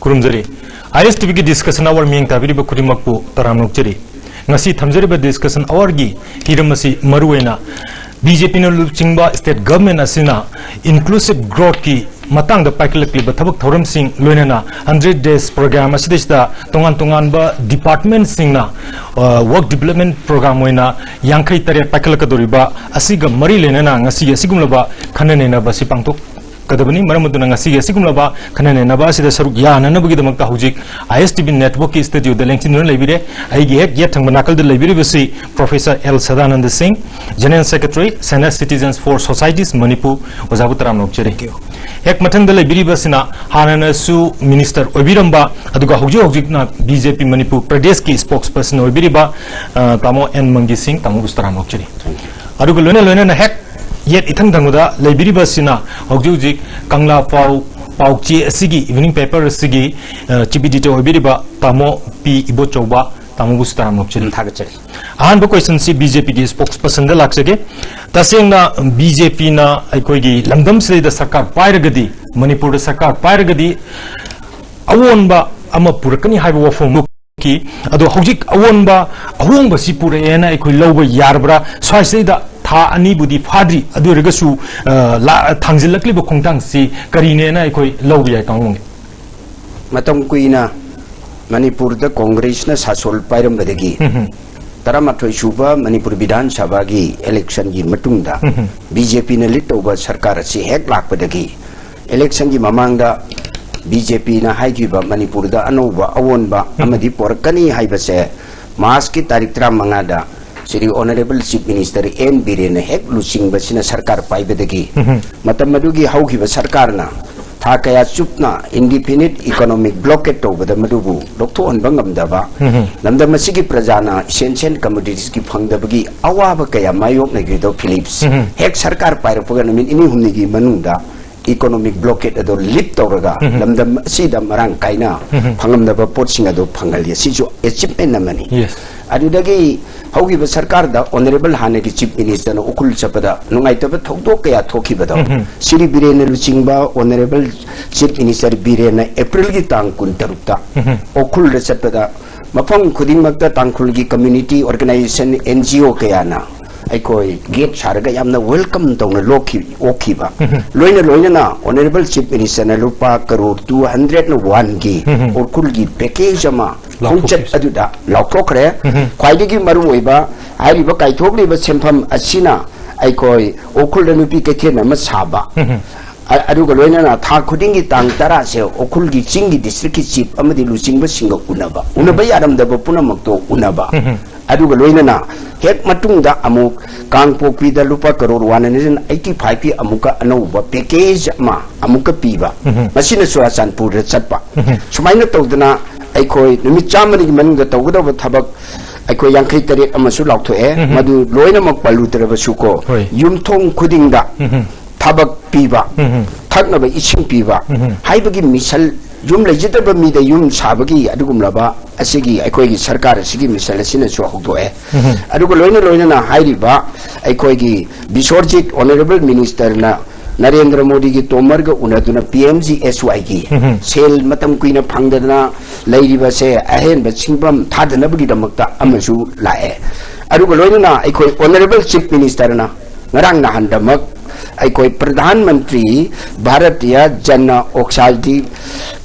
खुरुमजरी ISTV की discussion hour मिंग ताबिरिब खुदिमकपु तराम नोकजरी ngasi thamjariba discussion hour gi hiramasi maruena BJP na luchingba state government asina inclusive growth ki matang da paikilakli ba thabak thoram sing loinana 100 days program asidista tongan ba department sing na work development program oina yankai tare paikilakadoriba asiga mari lenana ngasi asigumlaba khanane na ba sipangtok kadabani maramuduna ngasi asigumlaba khanane na ba sida saruk ya nanabagi damakta hujik ISTV network ki studio da lengchin no lebire aigi hek yet thang banakal da lebire basi Professor L Sadanand Singh General Secretary Senate Citizens for Societies Manipur Wazabutaram nokchere hek mathang da lebire basina hanana su minister obiramba aduga hujik na BJP Manipur Pradesh ki spokesperson obiriba tamo N Mangi Singh tamo gustaram nokchere aduga lona na hek yet itang danguda library basina hojik kangla pauchi asigi evening paper asigi chibidito obiriba tamo p ibochoba tamo gustaram nokchiri thagachari ahan bo question si BJP gi spokesperson da laksage tasengna BJP na aikoi gi lamdam se da sarkar pairagadi manipur da sarkar pairagadi awonba ama purakani haiba wafom ki ado hojik awonba ahongba si purena aikoi loba yarbra swaisida tha ani budi phadri adu regasu thangzilakli bo khongtang si karine na ikoi lobi ya kangong matam kuina manipur da congress na sasol pairam badagi taramatoi suba manipur bidhan sabha gi election gi matungda BJP na lead over sarkar si hek lak badagi election gi mamangda BJP na haigiba manipur da anoba awonba amadi porkani haibase mas ki tarik 35 da Sri Honorable Chief Minister N. Biren hek lusing basina sarkar paibedagi matam madugi haugi ba sarkar na tha kaya chupna independent economic blockade to bada madubu dokto on bangam daba namda masigi prajana essential commodities ki phangdabagi awaba kaya mayok na gido Philips hek sarkar pairapaga namin ini humni gi manungda economic blockade ado lip tawraga lamda sida marang kaina phangam daba potsinga do phangal ya sijo achievement namani adudagi haugi ba sarkar da honorable hanagi chief minister na ukul chapada nungai taba thokdo kaya thoki bada Sri Biren luchingba honorable chief minister Biren April gi tang kun tarukta ukul ra chapada mafang khuding makta tangkhul gi community organization NGO kaya na aikoi gate saraga yamna welcome tawna lokhi okhiba loina na honorable chief minister na lupa crore 201 gi ukul gi package ama Hongchat aduda laukokre khwaidigi maru oiba hariba kaithokli ba sempham asina aikoi okul nupi kethena ma saba aduga loina na tha khudingi tang tara se okul gi chingi district chief amadi luching ba singa unaba yaram da ba punamakto unaba aduga loina na hek matung da amuk kangpokpi da lupa crore 185 pi amuka anauba package ma amuka piba masina Churachandpur ra chatpa sumaina tawdana aikoi numit chamani manung da tawgada thabak aikoi yankai taret amasu lauthoe madu loina mak palu teraba suko yumthong khuding da thabak piba thakna ba ising piba haibagi misal yum lejitaba mi da yum sabagi adugumlaba asigi aikoi gi sarkar asigi misal asina su hokdoe adugo loina na hairiba aikoi gi Bisorjit honorable minister na Narendra Modi ki Tomar ga unaduna PMG SY ki sel matam kuina phangdana leiriba se ahen ba singpam thadana bagi damakta amasu lae aduga loina aikoi honorable chief minister na ngarang na handamak aikoi pradhan mantri bharatiya jana oxalti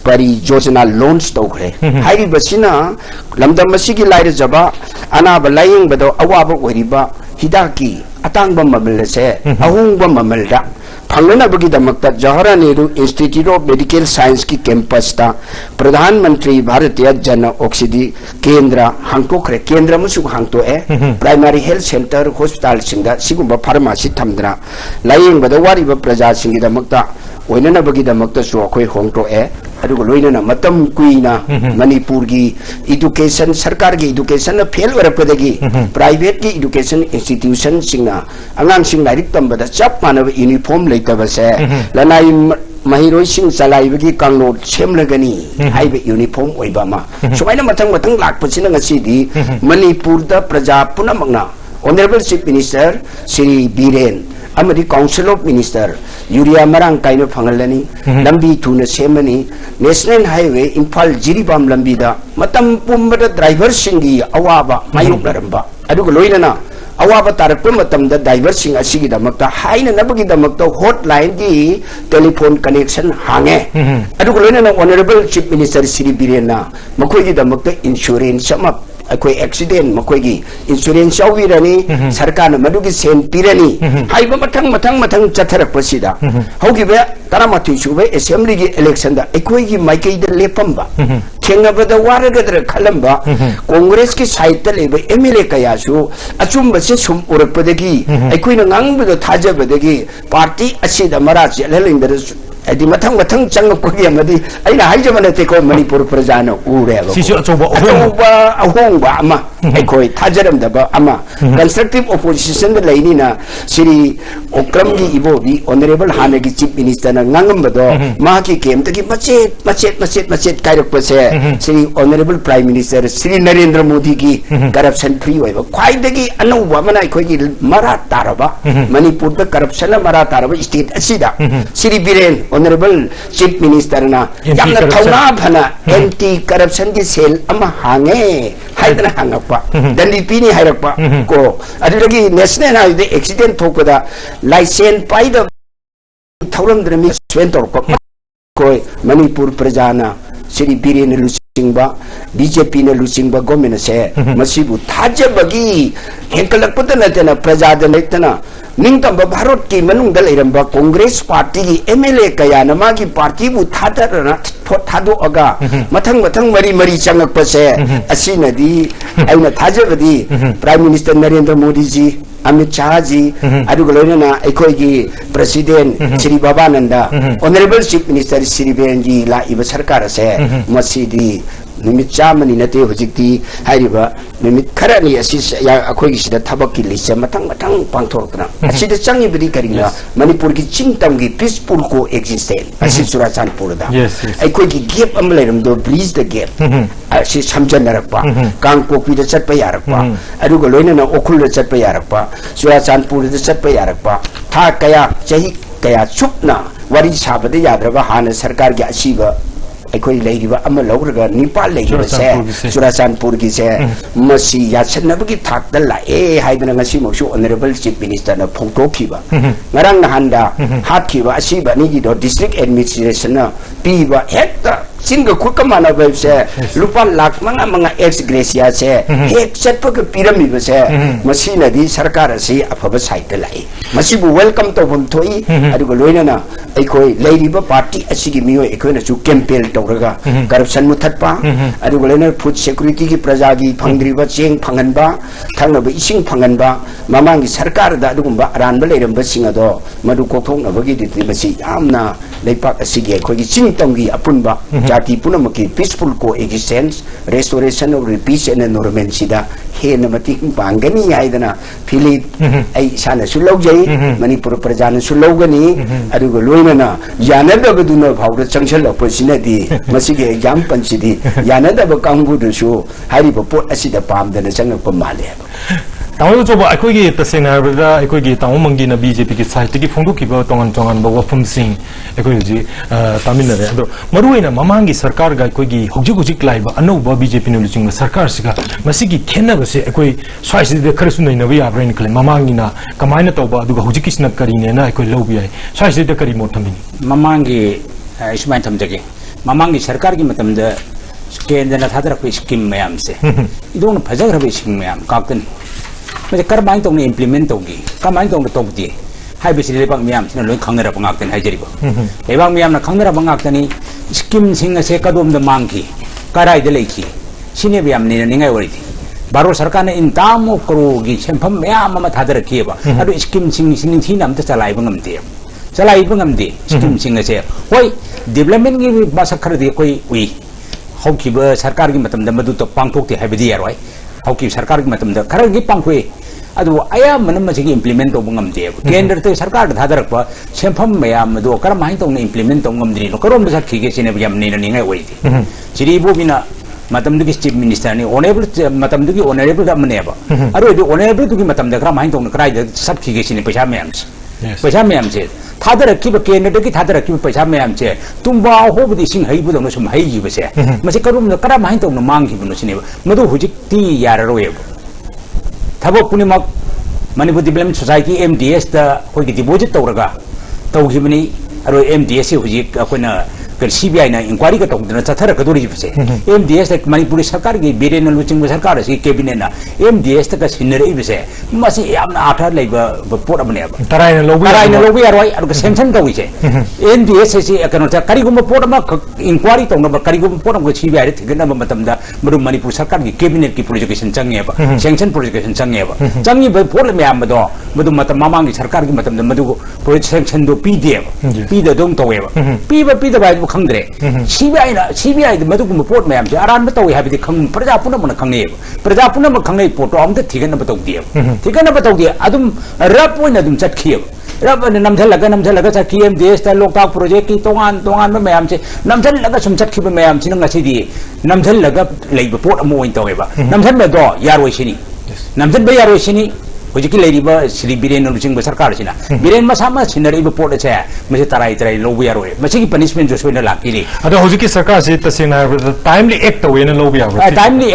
pari yojana launch tawkhre hairi basina lamdam masigi laire jaba ana ba laying bado awaba oriba hidaki atangba mamal se ahungba mamalda phangna bagi damakta Jawaharlal Nehru Institute of Medical Science ki campus ta Pradhan Mantri Bharatiya Jana Aushidhi Kendra hangtokre kendra musu hangto primary health center hospital singda sigumba pharmacy thamdra laying bada wari ba praja singi damakta oinana bagi damakta su akhoi hongto adugo loina na matam kuina Manipur gi education sarkar gi education na fail warapadagi private gi education institution singna angang sing direct tambada chap manaba uniform leitaba se lanai mahiroi sing salai bagi kangno semlagani haibe uniform oibama sumaina matang lakpachina ngasi di Manipur da praja punamakna honorable chief minister Sri Biren amadi council of minister urea marang kaino phangalani lambi thuna semani national highway imphal jiribam lambi da matam pumbada driver singi awaba mayuk laramba aduga loinana awaba tarakpa matamda driver sing asigi damakta haina nabagi damakta hotline gi telephone connection hange aduga loinana honorable chief minister Sri Birena makoi gi damakta insurance sama akoi accident makoi gi insurance awirani sarkar madugi sen pirani haiba matang chatharak pasida hogi be taramati sube assembly gi election da akoi gi maikei da lepamba thengabada waragadra khalamba congress ki side ta leba MLA kayasu achumba se sum urakpadagi akoi na ngangbada thajabadagi party asida marachi lelingda adi matang changapagi amadi aina haijamana te ko manipur prajana ureba sisu achoba ahongba ama aikoi thajaram daba ama constructive opposition da laini na Sri Okram gi ibobi honorable hanagi chief minister na ngangambado mahaki kem taki machet kairak pase Sri honorable prime minister Sri Narendra Modi gi corruption free oiba khwaidagi anauba mana aikoi gi mara taraba manipur da corruption mara taraba state asida Sri Biren honorable chief minister na yamna thauna phana anti corruption gi cell ama hange haidana hangakpa dandi pini hairakpa ko adulagi national highway accident thokada license paida thauram drami swen torko ko manipur prajana Sri Biren Lusingba BJP na Lusingba government se masibu thajabagi henkalakpata natena prajada lektana ningtamba bharat ki manung da leiramba congress party gi MLA kaya namagi party bu thadara thadu aga mathang mari changak pase asinadi aina thajabadi prime minister Narendra Modi ji Amit Shah ji adugaloina ekoi gi president Sri Babananda honorable chief minister Sri Biren ji la iba sarkar se masidi numit chamani nate hojikti hariba numit kharani asi ya akoi gi sida thabak ki list matang pangthorkna asida changi bidi karina manipur ki chingtam gi peaceful coexistence asi Churachandpur da akoi gi gap am leiram do bridge the gap asi samjanarakpa Kangpokpi da chatpa yarakpa aduga loina na okhul da chatpa yarakpa Churachandpur da chatpa yarakpa tha kaya chahi kaya chupna wari sabada yadraba hana sarkar gi asiba aikoi leiriba ama lawraga Nepal leiriba se Churachandpur gi se masi yachanabagi thakda la haidana ngasi mosu honorable chief minister na phongtokhiba ngarang nahanda hatkiba asiba ni gi do district administration na piba hekta singa khukamana webse lupa lakh manga ex gracia se hek chatpa ka pirami ba se masi nadi sarkar asi afaba site lai masi bu welcome to bum thoi adugo loina na aikoi leiriba party asigi miyo aikoi na chu campaign tawraga corruption muthatpa adugo loina food security gi praja gi phangdriba cheng phanganba thangnaba ising phanganba mamangi sarkar da adugumba aranba leiramba singado madu kokthong nabagi diti masi yamna leipak asigi aikoi gi chingtong gi apunba jati punamaki peaceful coexistence restoration of peace and environment sida hena mati bangani haidana philip ai sana sulaujai manipur prajana sulaugani adugo loina na yanada duna phawda changshal opposina di masige exam panchidi yanada ba kangbu dusu hariba pot asida pamdana changakpa male ताऊ जो बाइकोई की तसेंग हाबदा इकोई की ताऊ मंगी ना BJP की site की फोंडु की बा तोंगन बवफम सिंह इकोई जी तामिलनाडु अदो मरुइना ममांगी सरकार गा इकोई की हुजिक लाइब अनौबा बीजेपी ने लुचिंग सरकार सिगा मसिगी खेनबसे इकोई स्वाइस दे खरसु नै नबी आब्रेन क्ले ममांगी ना कमाइना तौबा अदुगा हुजिक किसना करिने ना इकोई लौबि आइ स्वाइस दे करि मोथमिनी ममांगी इस्माइन थमजगे ममांगी सरकार की मतम द केंद्र थादर को स्कीम मयाम से इदोन फजग स्कीम मयाम काकन मैं करमाइन तो इम्प्लीमेंट तौगी कमाइन तो तौदी है लेबाक मैम से लोन खांगरब गाक्तन हाइजरिबो लेबाक मैम खांगरब गाक्तनी स्कीम सिंग से कदोम मांगी कराइद लेखी सिने मैम निंगाई वरीथी भारत सरकार ने इन तामो करोगी सेंफम मैम थादरखीबा अदो स्कीम सिंग सिंथीना अमत चलाइब ngamde स्कीम सिंग से होय डेवलपमेंट की मसक खरदी कोई उई हौखिबा सरकार की मतम द मदु तो पांगथोकते हाइबदी यारोय हौखि सरकार की मतम द खरगी पांगथोय अदु आया मनम मसिगी इंप्लीमेंट तो ngamde केंद्र ते सरकार थादरकपा सेंफम मैम दो करमाइन तो इंप्लीमेंट तो ngamdri नो करोम सखिगे सिने यम निंगाई वरीथी सिरिबोबिना मतमदुगी चीफ मिनिस्टर ने ऑनरेबल मतमदुगी ऑनरेबल अमनेबा अरो ऑनरेबल दुगी मतमद खरा माइन तो क्राइद सखिगे सिने पैसा मैम पैसा मैम से थादरकी केंद्र की थादरकी पैसा मैम से तुम्बा होबदी सिंह हईबुदनो सुम हईजिबसे मसे करुम करा माइन तौन मांगिबनो सिने मदु हुजिकती याररोयब थबो पुनिमक मणिपुर डेवलपमेंट सोसाइटी MDS दा कोई डिपॉजिट तौरगा तौगिबनी अरो MDS से हुजिक अकोना CBI ना इंक्वायरी का तौदना चथर कदोरी बसे MDS एक मणिपुरी सरकार की बिरेन लुचिंग सरकार से कैबिनेट ना MDS तक सिनर इबसे मसी यामना आठा लेबा पोट अमने अब तराइन लोबी यारवाई अरो सैंक्शन तौई से MDS से कनो ता करिगुम पोट मा इंक्वायरी तौना करिगुम पोट मा CBI रे थिगना मतमदा मरु मणिपुर सरकार की कैबिनेट की प्रोजेक्शन चंगे बा सैंक्शन प्रोजेक्शन चंगे बा चंगी बा पोट में आम दो मदु मत मामांग की सरकार की मतमदा मदु प्रोजेक्ट सैंक्शन दो पी दे पी द दोंग तौवे बा पी द बा खंगरे CBI द मदुगुम पोट मैम से आरान में तौई हाबिदि खंग प्रजा पुनम खंगे प्रजा पुनम खंगे पोट अम त थिगन बतौ दिए थिगन बतौ दिए अदुम रप ओइन अदुम चटखिय रप नमझलगा चटखि MDS ता लोकताक प्रोजेक्ट की तोंगान में मैम से नमझलगा सुम चटखि मैम से ngasiदी नमझलगा लेब पोट अम ओइन तौवेबा नमझल में दो यारोय सिनी नमझल बे यारोय सिनी हुजिकी लेरिबा श्री बिरेन लुचिंग सरकार सिना बिरेन मसामा सिनरिबा पोट छे मसे तराई लोबु यारोय मसेगी पनिशमेंट जो सोइना लाकिली अदो हुजिकी सरकार से तसेना टाइमली एक्ट तौवेना लोबु यारो टाइमली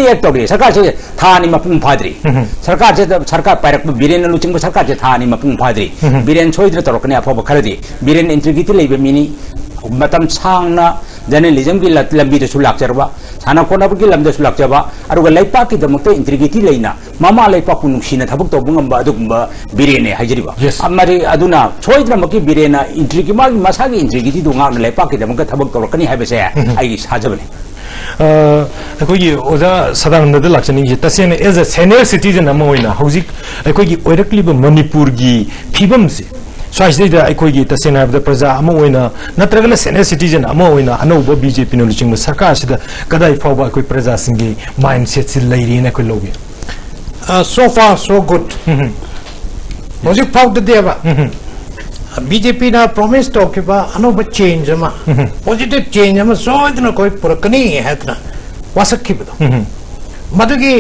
एक्ट तौरी सरकार से थानी मपुंग फाद्री सरकार पायरक बिरेन लुचिंग सरकार से थानी मपुंग फाद्री बिरेन सोइद्र तौरकने अफब खरदी बिरेन इंटीग्रिटी लेबे मिनी मतम सांगना जर्नलिज्म की लंबी लाक्चरबा साना कोनबकी लमदसु लाक्चबा अरुगा लैपा की दमकते इंटीग्रिटी लेना मामा लैपा को नुसिना थबक तौबंगम अदुगुंबा बिरेने हाजिरिबा अमरी अदुना सोइद्रमकी बिरेना इंटीग्रिटी मागी मसागी इंटीग्रिटी दुंगा लैपा की दमक थबक तौरकनी हाबेसे आई साजबने अखोगी ओजा सदानंद लाचनी तसेन एज अ सीनियर सिटीजन अमा होइना हौजिक अखोगी ओइरक्लिबा मणिपुर की फिबम से स्वाइसदा अखोगी तसेना प्रजा अमा होइना नत्रगला सीनियर सिटीजन अमा होइना अनौब BJP न लुचिंग सरकार सिदा कदाई फावबा अखोई प्रजा सिंगी माइंडसेट से लैरिना अखोई लोगे so far so good हौजिक फावद देबा BJP ना प्रॉमिस तौकिबा अनौब चेंज अमा पॉजिटिव चेंज अमा सोइदना कोई पुरकनी हैतना वासकिबदो मदुगी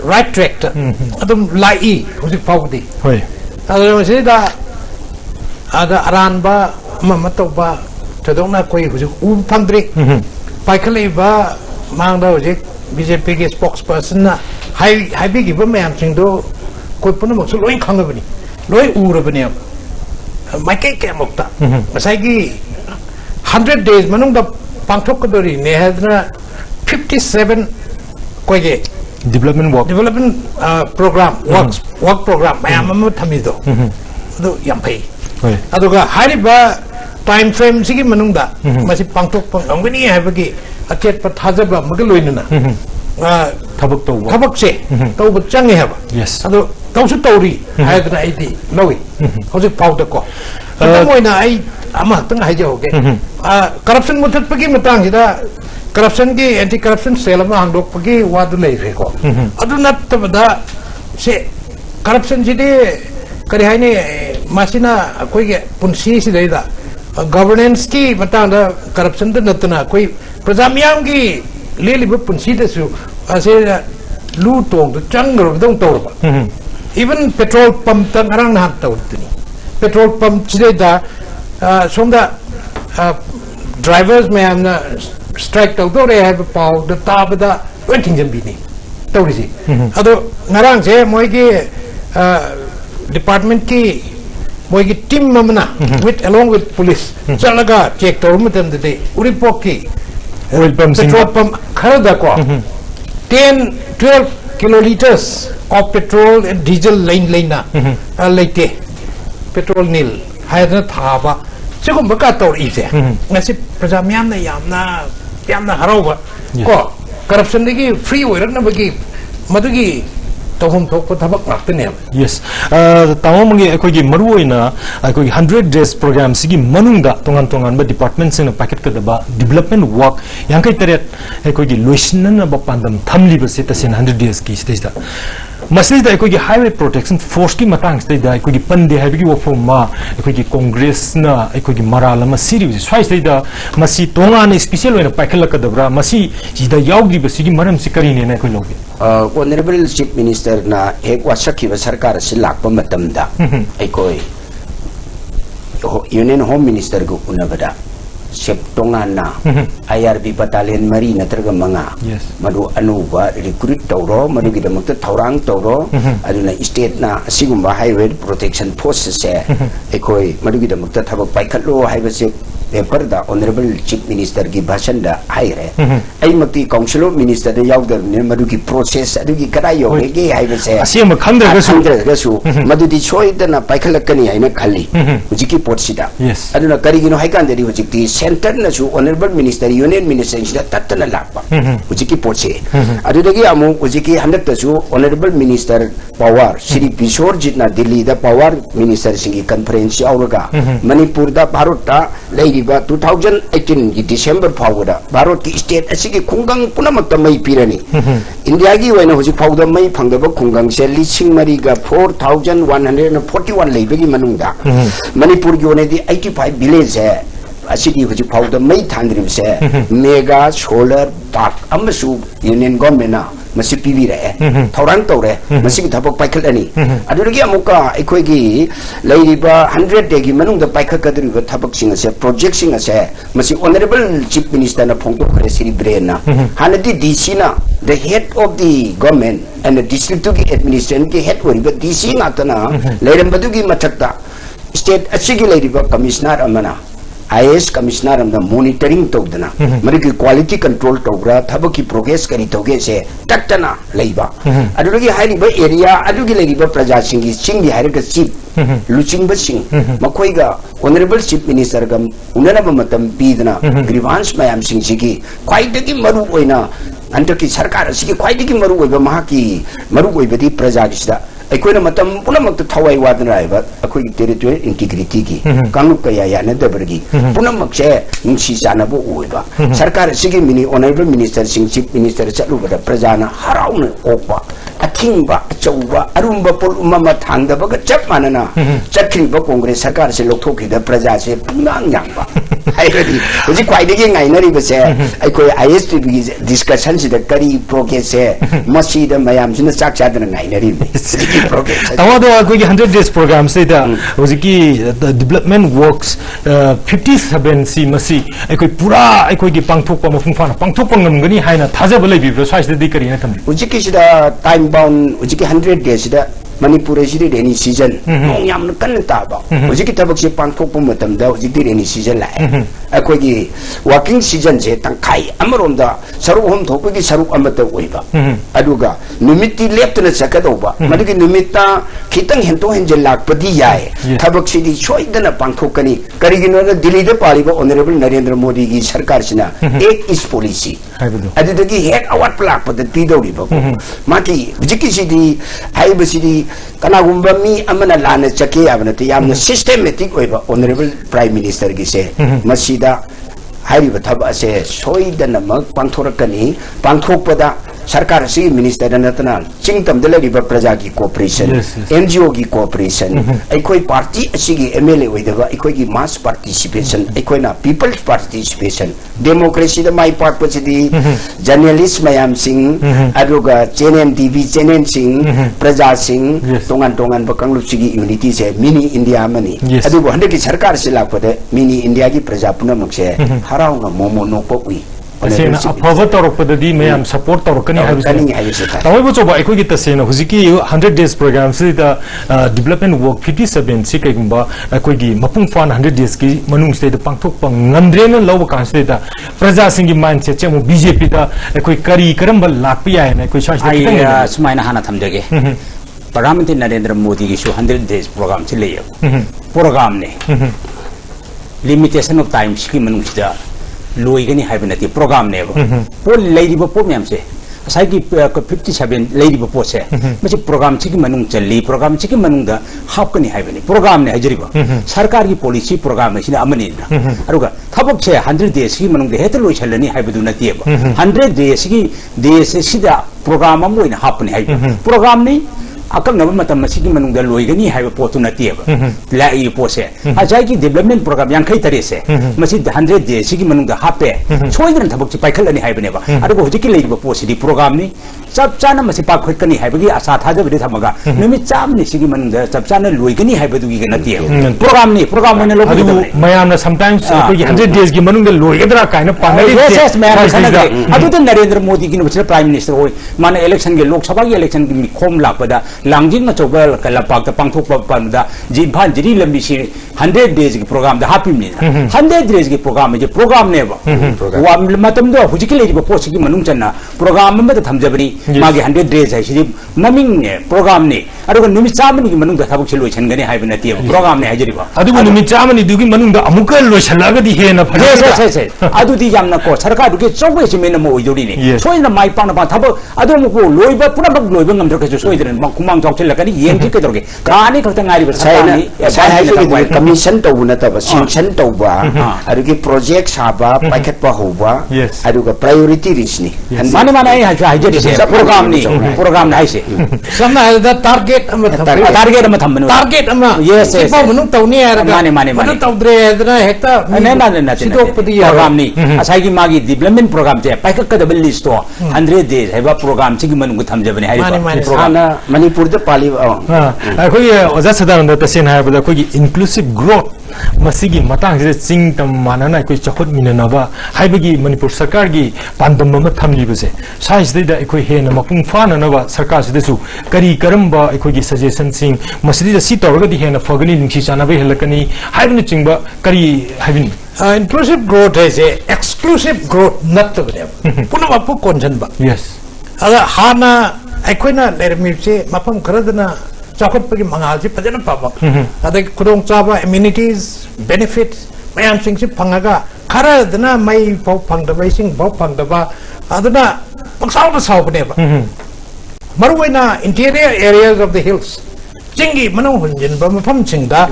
राइट ट्रैक अदुम लाई हौजिक फावदी होय अदुम सिदा आदा अरानबा ममतौबा थदोंना कोई हौजिक उ फंद्री पाइखलेबा मांगदा हौजिक BJP के स्पोक्सपर्सन ना हाइबिगिबा मैम सिंदो कोई पुनमक्सु लोइ खंगबनी लोइ उरबनी माइके के मुक्ता मसाइगी 100 days मनुंग पांथोकदोरी नेहदना 57 कोइगे डेवलपमेंट प्रोग्राम वर्क प्रोग्राम मैम अम थमिदो अदो यमफै अदुगा हारिबा टाइम फ्रेम सिगी मनुंगदा मसि पांथोक पंगनी हैबगी अचेत पथाजबा मग लोइनना थबक से तौब चंगे हैबा अदो तौसु तौरी हायदना आइदी लोइ हौजिक पाउदको तमोइना आई अमा तंग हाइजोगे करप्शन मुथतपगी मतंगसिदा करप्शन की एंटी करप्शन सेल अमा हांगदोकपगी वादु लेरेको अदु नत्तबदा से करप्शन सिदे करि हाइने मासिना कोइगे पुंसी सिदैदा गवर्नेंस की मतंगदा करप्शन द नतना कोई प्रजामियाम की लेलिब पुंसी दसु असे लू तोंग चंगरो दंग तौरबा इवन पेट्रोल पंप तक रंग ना तौतनी पेट्रोल पंप सिदैदा सोमदा ड्राइवर्स में हमना स्ट्राइक तौदोरे है पाउ द ताबदा वेटिंग जंबीनी तौरिसी अदो नरंग से मोइगे डिपार्टमेंट की मोइगे टीम ममना विथ अलोंग विथ पुलिस चलगा चेक तौर मतम दे उरिपोक की पेट्रोल पंप खरदा को 10-12 kiloliters of petrol and diesel laina leite petrol nil haidna thaba sigum ka tor ise ngasi praja myam na yamna haroba ko corruption digi free oirakna bagi madugi तोहम थोक थबक नाक्तने yes तामोंगे अखोगी मरुओइना अखोगी 100 days programme सिगी मनुंगदा तोंगान तोंगान बा department से packet कदबा development work यांकै Taret अखोगी लोइसनन बा पांदम थमलिब से तसेन 100 days की stage दा मसीदा अखोगी highway protection force की मतंग स्टेदा अखोगी पंदे हाइबगी वफोम मा अखोगी कांग्रेस ना अखोगी मराल मा सीरीज स्वाइ स्टेदा मसी तोंगा ने स्पेशल वेना पाइखलकदबरा मसी जिदा याउगी बसिगी मरम सिकरीने ना अखोई लोगे ऑनरेबल चीफ मिनिस्टर ना एक वासकी सरकार से लाख मतमदा अखोई यूनियन होम मिनिस्टर को उनबदा सेप्टोंगाना IRB बटालियन मरी नत्रगा मंगा मधु अनुबा रिक्रूट तौरो मधु गिदमक्त थौरांग तौरो अदुना स्टेट ना असिगुम्बा हाईवे प्रोटेक्शन फोर्स से एकोई मधु गिदमक्त थबक पाइखलो हाइबसे पेपर दा ऑनरेबल चीफ मिनिस्टर की भाषण दा हाइरे आई मक्ति काउंसिल ऑफ मिनिस्टर दे यावदरने मधु की प्रोसेस अदुगी कदाय योगे हाइबसे असिम खंद्रगसु मधु दी सोइदना पाइखलकनी हाइना खाली हुजिकी पोर्टसिदा अदुना करिगिनो हाइकांदेरी हुजिकी सेंटर नसु ऑनरेबल मिनिस्टर यूनियन मिनिस्टर सिदा तत्तना लापा हुजिकी पोर्टसे अदुदगी अमु हुजिकी हंदतसु honourable minister power Shri Kishore जितना दिल्ली दा पावर मिनिस्टर सिंगी कॉन्फ्रेंस यावरगा मणिपुर दा भारत दा 2018 की डिसेंबर फाउदा भारत की स्टेट असिगी खुंगंग पुनमक मई पीरनी इंडिया की वैना हुजिक फाउदा मई फंगदब खुंगंग से लिसिंग मरीगा 4141 लेबगी मनुंगदा मणिपुर की ओनेदी 85 विलेज है असिगी हुजिक फाउदा मई थांद्रिबसे मेगा सोलर पार्क अमसु यूनियन गवर्नमेंट मसी पीवी रहे थौरांग तौरे मसी थबक पाइखलनी अदुरगी अमुका अखोइगी लैरिबा 100 डेगी मनुंग द पाइखकदरिबा थबक सिंग से प्रोजेक्ट सिंग से मसी ऑनरेबल चीफ मिनिस्टर ना फोंटो खरे सिरी ब्रेन ना हानदी डीसी ना the head of the government and the district की एडमिनिस्ट्रेशन के हेड ओरिबा डीसी नातना लैरमबदुगी मथकता स्टेट असिगी लैरिबा कमिश्नर अमना IAS कमिश्नर अमना मॉनिटरिंग तौदना मरिकी क्वालिटी कंट्रोल तौग्रा थबक की प्रोग्रेस करी तौगे से तक्तना लैबा अदुगी हाइरिबा एरिया अदुगी लैरिबा प्रजा सिंगी सिंगी हाइरगा चीफ लुचिंग सिंह मखोइगा ऑनरेबल चीफ मिनिस्टर गम उननब मतम पीदना ग्रीवांस मयाम सिंह सिगी क्वाइदगी मरु ओइना अंतकी सरकार सिगी क्वाइदगी मरु ओइबा महाकी मरु ओइबदी प्रजा गिसदा अखोइना मतम पुनमक थवाई वादना राइबा अखोइ टेरिटोरियल इंटीग्रिटी की कांगुप कया यानदबरगी पुनमक से नुसी जानबो ओइबा सरकार सिगी मिनी honourable minister Singh chief minister चलुबदा प्रजाना हराउन ओपा अथिंबा अचौबा अरुंबा पुलुमा थांगदबगा चप मानना चक्रिबा कांग्रेस सरकार से लोकथोखिदा प्रजा से पुंगांग यांबा हाइरदी हुजि क्वाइदगी ngainaribase अखोइ ISTB डिस्कशन सिदा करी प्रोग्रेस से मसीदा मयाम सिना चाक चादना ngainaribi अवादो अखोगी 100 days program से दा हुजिकी डेवलपमेंट वर्क्स 57 सी मसी अखोइ पूरा अखोगी पांगथोकपा मफुंफाना पांगथोकपा ngमगनी हाइना थाजब लैबिब्रो स्वाइसदि दी करिना थम हुजिकी सिदा टाइम बाउंड हुजिकी 100 days सिदा मणिपुर सिदी रेनी सीजन नोंग याम कन ताबा हुजिकी तबक से पांगथोकपा मतमदा हुजिकी रेनी सीजन लाए अखोगी वर्किंग सीजन से तंखाई अमरोमदा सरुक हम थोपगी सरुक अमत ओइबा अदुगा नुमिति लेप्तना सकदोबा मदुगी नुमिता खितंग हेंतो हेंजल लाकपदी याय थबक सिदी सोइदना पांगथोकनी करिगिनो दिल्ली दे पालिबा ऑनरेबल नरेंद्र मोदी की सरकार सिना एक इस पॉलिसी अदुदगी हेड अवार्ड प्लाकपद तीदौरिबा माकी हुजिकी सिदी हाइबसिदी कनागुम्बा मी अमना लाना चके याबनते यामना सिस्टेमेटिक ओइबा ऑनरेबल प्राइम मिनिस्टर की से मसीदा हाइरिबा थब असे सोइदनमक पांथोरकनी पांथोकपदा सरकार से मिनिस्टर नतना चिंगतम दलरिबा प्रजा की कोऑपरेशन NGO की कोऑपरेशन अखोई पार्टी असिगी MLA ओइदबा अखोई की मास पार्टिसिपेशन अखोइना people's participation democracy the my part पछदी जर्नलिस्ट मयाम सिंह अदुगा चैनल TV चैनल सिंह प्रजा सिंह तोंगान तोंगान बकंगलुसिगी यूनिटी से मिनी इंडिया मनी अदुबो हंदकी सरकार से लापदे मिनी इंडिया की प्रजा पुनमक से हराउंगा मोमो नोपउई तसेना अफव तौरपददी मैम सपोर्ट तौरकनी हाइबसे तवैबो चोबा अखोगी तसेना हुजिकी 100 days program सिदा डेवलपमेंट वर्क 57 सि कैगुंबा अखोगी मपुंग फान 100 days की मनुंग से पांगथोकपा ngandrena लौब कांसदेदा प्रजा सिंगी माइंडसेट चेमु बीजेपी दा अखोई करी करम लाकपि याय ना अखोई साइड सुमाइना हाना थमजगे प्रधानमंत्री नरेंद्र मोदी की 100 days program से लेय प्रोग्राम ने लिमिटेशन ऑफ टाइम की मनुंग सिदा लोइगनी हाइबनती प्रोग्राम ने पो लेरिबो पो मैम से असाई की 57 लेरिबो पो से मचे प्रोग्राम छिकी मनुंग चली प्रोग्राम छिकी मनुंग दा हापकनी हाइबनी प्रोग्राम ने हजरिबो सरकार की पॉलिसी प्रोग्राम ने अमनी अरुगा थबक से 100 days की मनुंग हेत लोइछलनी हाइबदु नतियबो 100 days की देश सिदा प्रोग्राम अम लोइना हापनी हाइब प्रोग्राम ने akaknaba matam masigi manungda loigani haiba potu natieba lai pose ajai ki development program yang khai tare se masi 100 days sigi manungda hape choidran thabak chi paikhalani haibaneba adugo hujiki leiba posi di program ni chap chana masi pa khoikani haibagi asa thaja bidi thamaga numi cham ni sigi manungda chap chana loigani haibadu gi natieba program ne lo adu mayamna sometimes ko 100 days gi manungda loigadra kaina panai yes mayam sanade adu the Narendra Modi gi no prime minister hoi mana election ge lok sabha gi election gi khom lakpada langjing na chobal kala pak ta pangthok pa panda jibhan jiri lambi si 100 days gi program da happy me 100 days gi program je program ne ba wa matam do hujiki le ba post gi manung channa program ma da thamjabani ma gi 100 days hai si maming ne program ne aduga numi chamani gi manung da thabuk chilo changani hai bana tie program ne hajari ba aduga numi chamani dugi manung da amuka lo chalaga di he na yes adu di yamna ko sarkar du ge chogwe si mena mo idori ne soina mai pa na ba thabo adu mo ko loiba pura ba loiba ngam dor ke soidren ma kumang chok chil kani yeng ki ke dor ge kani khata ngari ba sai commission to na ta ba sanction to ba adu ki project saba paket pa ho ba adu ka priority list ni mane ai ha hajari se program ni hai se samna da target ama thambanu target ama yes pa manu tawni ara mane manu tawdre adna hekta na sidokpadi program ni asai gi magi development program je paikak ka double list to 100 days haiba program chi gi manu thamjabani hai program na manipur da pali khoi oja sadan da tasen hai ba khoi inclusive growth masigi matang je ching tam manana koi chakot minana ba haibagi manipur sarkar gi pandam ma thamli base size da khoi he na mapung fana na ba sarkar se su kari karamba khoi gi suggestion sing masidi da si torga di he na fagani lingsi chana ba helakani haibni chingba kari haibin inclusive growth is a exclusive growth not to them puna mapu konjan ba yes ada hana aikoina lermipse mapam kharadna chakot pagi mangal ji pajana paba ada kudong chaba amenities benefits mayam sing si phangaga kharadna mai pau phangda bai sing pau phangda ba aduna pangsau ba sau bane ba maruina interior areas of the hills jingi manu hunjin ba mapam chingda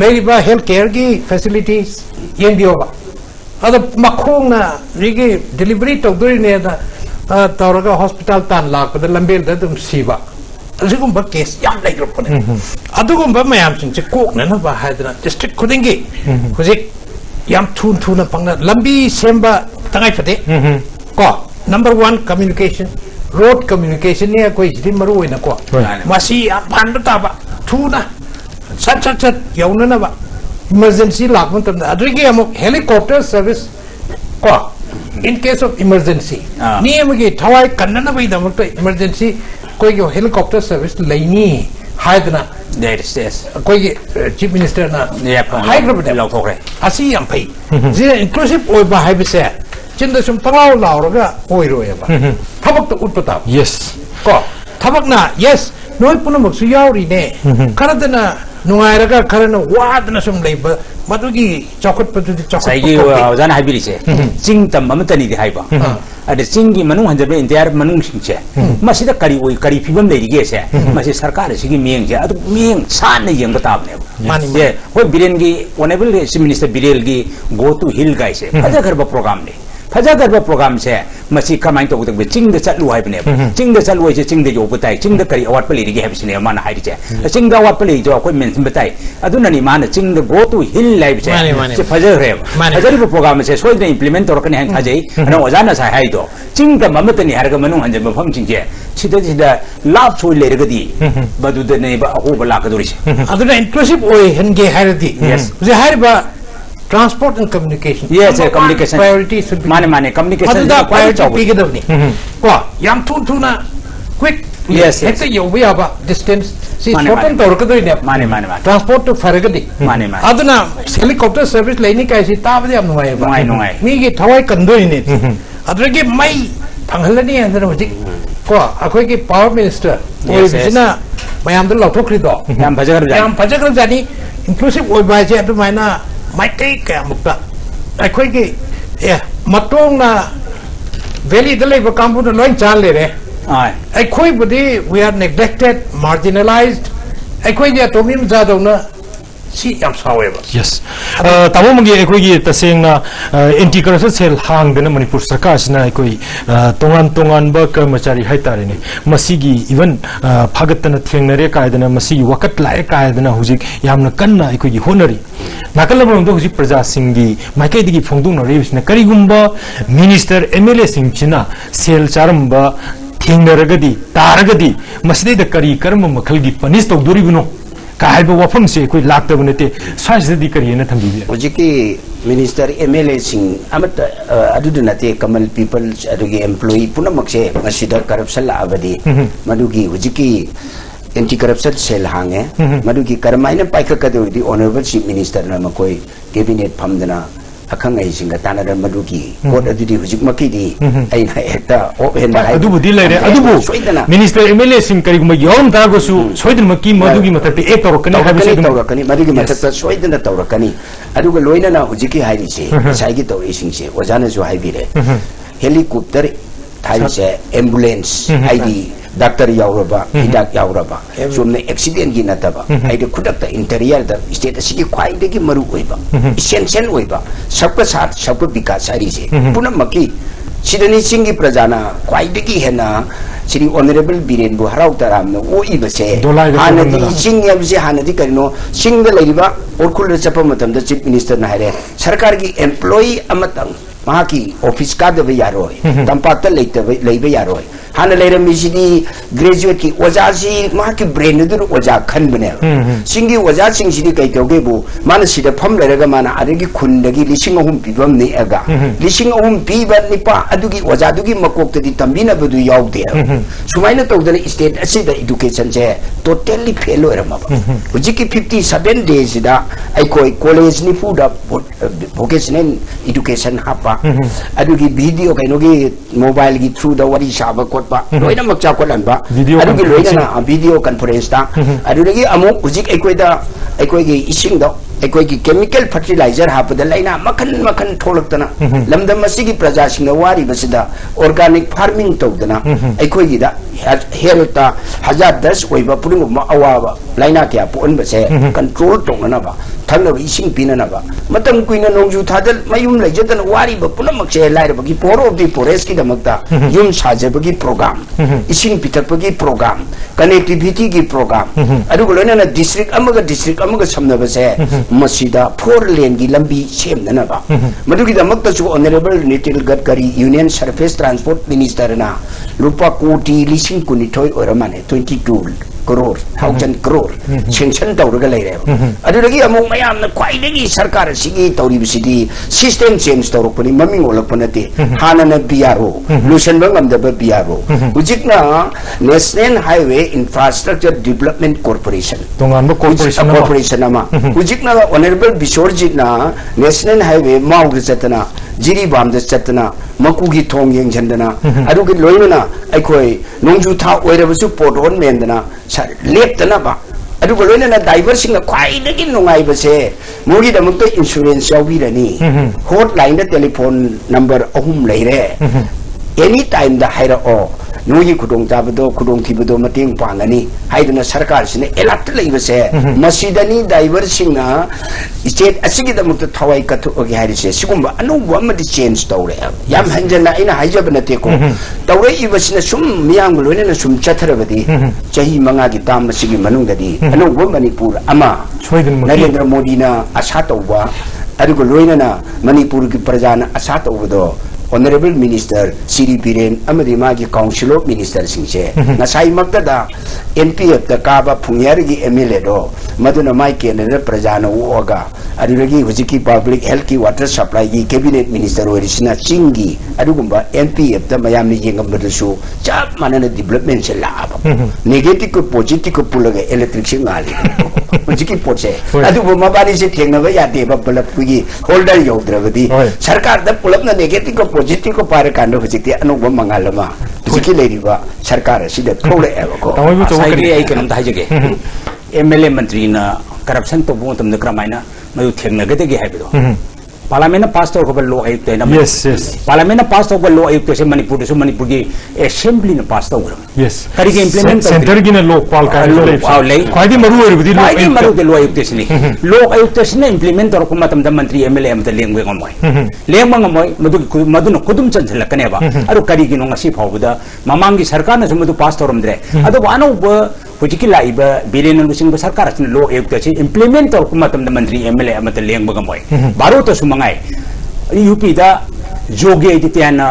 Lady healthcare ki facilities yang dioba. Ada makhong na rigi delivery to doi ne da tauraga hospital tan lak pada lambel da dum siba. Asigum ba case yang lai grup ne. Adugum ba mayam sing kok na na ba hadna district khudingi. Khujik yam thun na pangna lambi semba tangai phade. Ko number 1 communication road communication ne koi jidi maru ina ko. Masi aphan ta ba thuna sat yauna na ba emergency lak mun tam adrigi amok helicopter service ko in case of emergency ni amagi thawai kannana bai da mukta emergency koi yo helicopter service laini haidna there is koi chief minister na high group de lo thokre asi am pai je inclusive oi ba hai bise chinda sum tangau law ga oi roi ba thabak to utpata yes ko thabak na yes noi punamak su yauri ne karadana nungairaga karana wadna sum leiba madugi chokot padu chokot sai gi ozana habiri se ching tam amatani di haiba ade chingi manung hanjabe intiar manung singche masida kari oi kari phibam dei ge se masi sarkar sigi mieng je adu mieng san ne yeng batab ne mani ye hoi biren gi honorable chief minister birel gi go to hill guy se aja garba program ne faja garba program se masi kamai to gudek ching de chatlu hai bne ching de chatlu se ching de yo butai ching de kari awat pali gi habisne mana hai je ching da awat pali jo koi men butai aduna ni mana ching de go to hill live se faja re faja ri program se soi de implement tor kane han thajai ana ojana sa hai do ching da mamatani har ga manung hanje mafam ching je sida lab soi le ga di badu de ne ba ho bala ka dori se aduna inclusive oi henge haradi yes je harba transport and communication yes communication priority should be mane communication adda priority bigedavni ko yam thuna quick yes hekta yo bi aba distance si shorten tor ka doi ne mane transport to faragadi mane aduna helicopter service laini kai si tabadi am nuai mi gi thawai kandoi ne adrage mai panghalani andra hojik ko akoi ki power minister oi bisina mayam dal lauthokri do yam bhajagar jani inclusive oi bai je adu maina mai kai ka mukta akoi ki matong na valley dalai ba kampu na loin chan le re akoi budi we are neglected marginalized akoi ja tomim ja do na सी याम सावेबा Yes. Tamo mangi ekoi gi taseng na anti corruption cell hang dena Manipur sarkar sina ekoi tongan ba karmachari haitare ne masigi even phagatana thengnare kaidana masigi wakat lai kaidana hujik yamna kanna ekoi gi honari nakalabam do hujik praja singi maikai digi phongdung na rebisna karigumba minister MLA sing china cell charamba thengnaragadi taragadi masidi da kari karma makhalgi punish tawduribno काहे वफम से कोई लाख तब नते स्वास्थ्य अधिकारी ने थम्बी हजिकी minister MLA Singh अमत अदुद नते कमल पीपल्स अदुगी एम्प्लॉई पुनमक से मसिदा करप्शन लाबदी मदुगी हजिकी एंटी करप्शन सेल हांगे मदुगी करमाइना पाइखकदोदी ऑनरेबल चीफ मिनिस्टर न मकोई कैबिनेट फमदना अखंग ऐसिंगा तानर मदुगी कोड अदुदी हुजिक मकीदी ऐना हेक्टा ओहेन अदुबुदी लेरे अदुबु मिनिस्टर MLA सिंह करिगुम यौन तागोसु सोइदन मकी मदुगी मतते एक तौरकनी हाबिसे तौरकनी मदुगी मतते सोइदन तौरकनी अदुगा लोइना हुजिकी हाइरिसे साइगी तौरिसिंगसे ओजानासु हाइबिरे हेलीकॉप्टर थाइसे एम्बुलेंस आईडी डॉक्टर यावरबा हिदाक यावरबा सोमने एक्सीडेंट की नतबा आइदे खुदक इंटीरियर द स्टेट असि की ख्वाइदे की मरु ओइबा इसेंशियल ओइबा सबका साथ सबका विकास हारी से पुनमकी सिडनी सिंगी प्रजाना ख्वाइदे की हेना श्री ऑनरेबल बीरेन बु हराउ तराम न ओइबसे हानदी सिंग यबसे हानदी करिनो सिंग द लैबा ओरखुल चप मतम द चीफ मिनिस्टर ना हरे सरकार की एम्प्लॉई अमतंग माकी ऑफिस का दबे यारोय तंपाक लेबे यारोय हान लेरमिसिदी ग्रेजुएट की ओजासी माकी ब्रेन दुर ओजा खनबने सिंगी ओजा सिंगसिदी कैतोगेबु मान सिदा फम लेरगा माना आदगी खुंदगी लिसिंग अहुम पिबम ने अगा लिसिंग अहुम पिबा निपा अदुगी ओजा दुगी मकोक्तदी तंबिना बदु यावदे सुमाइना तौदन स्टेट असिदा एजुकेशन से टोटली फेल होरमबा हुजिकी 57 डेज सिदा आइकोई कॉलेज नि फुदा वोकेशनल एजुकेशन हापा अदुगी वीडियो कैनोगी मोबाइल की थ्रू द वरी साबा कोटपा लोइना मक्चा कोलनबा अदुगी लोइना वीडियो कॉन्फ्रेंस ता अदुगी अमु हुजिक अकोई इसिंग द अकोई केमिकल फर्टिलाइजर हापद लाइना मखन मखन थोलक्तना लमदम मसिगी प्रजा सिंग वारी बसिदा ऑर्गेनिक फार्मिंग तौदना अकोई दा हेल्थ हजारदस ओइबा पुरुंग अवाबा लाइना क्या पोन बसे कंट्रोल तोंगनाबा थंगब इसिंग पिननाबा मतम कुइना नोंजु थादल मयुम लेजदन वारी ब पुनमक्से लाइरबगी पोर ऑफ द फॉरेस्ट की दमकता युम साजबगी प्रोग्राम इसिंग पिथकबगी प्रोग्राम कनेक्टिविटी की प्रोग्राम अदुग लोइना डिस्ट्रिक्ट अमग समनबसे मसीदा 4 लेन की लंबी सेमनबा मदुगी दमकतसु honourable Nitin Gadkari union surface transport minister ना रुपा कोटी लिसिंग कुनिथोय ओरमाने 22 करोड़ 1000 करोड़ सेंक्शन तौरगा लेरे अदुगी अमु मयाम न ख्वाइदगी सरकार सिगी तौरिबसिदी सिस्टम चेंज तौरकपनि ममिंग ओलकपनते हानन बीआरओ लुसन बंगमदब बीआरओ हुजिकना national highway infrastructure development corporation तोंगान कॉर्पोरेशन अमा हुजिकना ऑनरेबल बिशोरजिना नेशनल हाईवे माउग जतना जिरी बामद चतना मकुगी थोंग येंजंदना अदुगी लोइना अखोय नोंजु था ओइरबसु पोटोन मेंदना लेप्तना बा अदुग लोइना ड्राइवर सिंग ख्वाइदगी नुंगाइबसे मोगी दमक तो इंश्योरेंस याविरनी हॉटलाइन द टेलीफोन नंबर अहुम लेरे एनी टाइम द हाइरा ओ नोगी खुदोंग जाबदो खुदोंग थिबदो मतेंग पांगनी हाइदना सरकार सिने एलाट लेबसे मसीदनी ड्राइवर सिंगना स्टेट असिगी दमक तो थवाई कथु ओगे हाइरिसे सिगुंबा अनु वमदि चेंज तौरे याम हंजना इना हाइजब नतेको तौरे इबसिना सुम मियांग लोइना सुम चथरबदी चही मंगा की ताम मसिगी मनुंगददी अनु व मणिपुर अमा नरेंद्र मोदी ना आशा तौबा अदुग लोइना मणिपुर की प्रजाना आशा तौबदो ऑनरेबल मिनिस्टर श्री बीरेन अमदी मागी काउंसिल ऑफ मिनिस्टर सिंसे नसाई मक्तदा एनपीएफ द काबा फुंगियर की एमएलए दो मदुना माई केंद्र प्रजाना ओगा अदुगी हुजिकी पब्लिक हेल्थ की वाटर सप्लाई की कैबिनेट मिनिस्टर ओरिसिना चिंगी अदुगुंबा एनपीएफ द मयाम नि येंगमदसु चाप मानन डेवलपमेंट से लाभ नेगेटिव को पॉजिटिव को पुलगे इलेक्ट्रिक से गाली हुजिकी पोचे अदुबो मबानी से थेंगबा यादे बल्ब की होल्डर योद्रबदी सरकार द पुलपना नेगेटिव को पॉजिटिव को पार कांडो हुजिकी अनुभव मंगालमा हुजिकी लेरिबा सरकार सिदा थोड़े एबको साइडे आई कनम थाइजगे एमएलए मंत्री ना करप्शन तो बो तम क्रमाइना मयु थेंगनगदेगे हाइबदो पार्लियामेंट पास तौर लो आयुक्त Yes, yes. पार्लियामेंट पास तौर लो आयुक्त से मणिपुर की असेंबली ने पास तौर Yes. करी के इम्प्लीमेंट सेंटर की ना लोकपाल का क्वाइदी मरु ओइबदी क्वाइदी मरु लो आयुक्त से लो आयुक्त से इम्प्लीमेंट तौर को मंत्री एमएलए अमत लेंगे लेंगे मधुन खुदम चंसलकनेबा अरु करी की नोंगसी फावदा ममांगी सरकार ने मधु पास तौरमद्रे अदो अनौब हुजिकी लाइब बिलियन लुसिंग सरकार से लो आयुक्त से इम्प्लीमेंट तौर को मंत्री एमएलए अमत लेंगे बारो तो सुमंगाई यूपी दा जोगी आदित्यना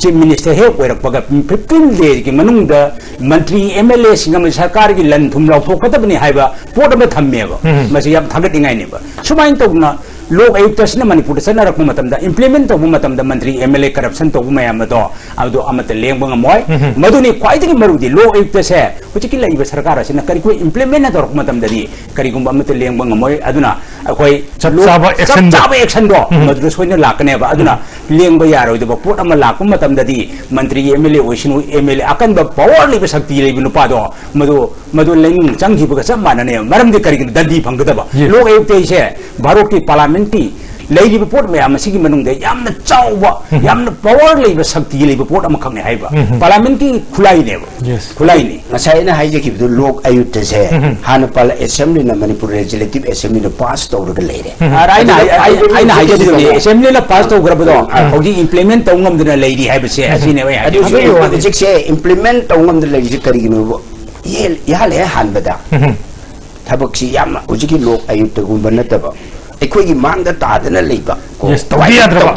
चीफ मिनिस्टर हे ओरपगा 15 डेज की मनुंग दा मंत्री एमएलए सिंगम सरकार की लन थुम लौथोकदबनी हाइबा पोट में थम्मेबा मसी याम थागतिंगाई नेबा सुमाइन तौना लोक आयुक्त से मणिपुर चनरक इम्प्लीमेंट तब मंत्री एमएलए करप्शन तब मैमदो अब लेंब गमोय मधुनी ख्वाई मरुदी लोक आयुक्त से हुजिकी लैब सरकार से करीको इम्प्लीमेंट तौरदी करीगुम लेंब गमोय अखोई चाब एक्शन दो मधु सोना लाकनेब लेंब यारोदब पोट लाप मंत्री एमएलए होइसनु एमएलए अकन पावर लेब शक्ति लेब नुपादो मधु लेंग चंगीबग सब मानने मरमदि करीगि दंडी फंगदब लोक आयुक्त से भारत की पार्लियामेंट की लेब पोट मैम पावर लेब शक्ति लेब पोट पार्लियामेंट की खुलाई खुलाई लोक आयुक्त से हाँ असेंबली मणिपुर लेजिस्लेटिव असेंबली पास तौर लेरे असेंबली पास तौरबदो इम्प्लीमेंट तौगमदना लेरी है इम्प्लीमेंट तौगमदना करीगिनो ये हानबदा थबक लोक आयुक्त गुब नतब अखोई मांग तादना लेबा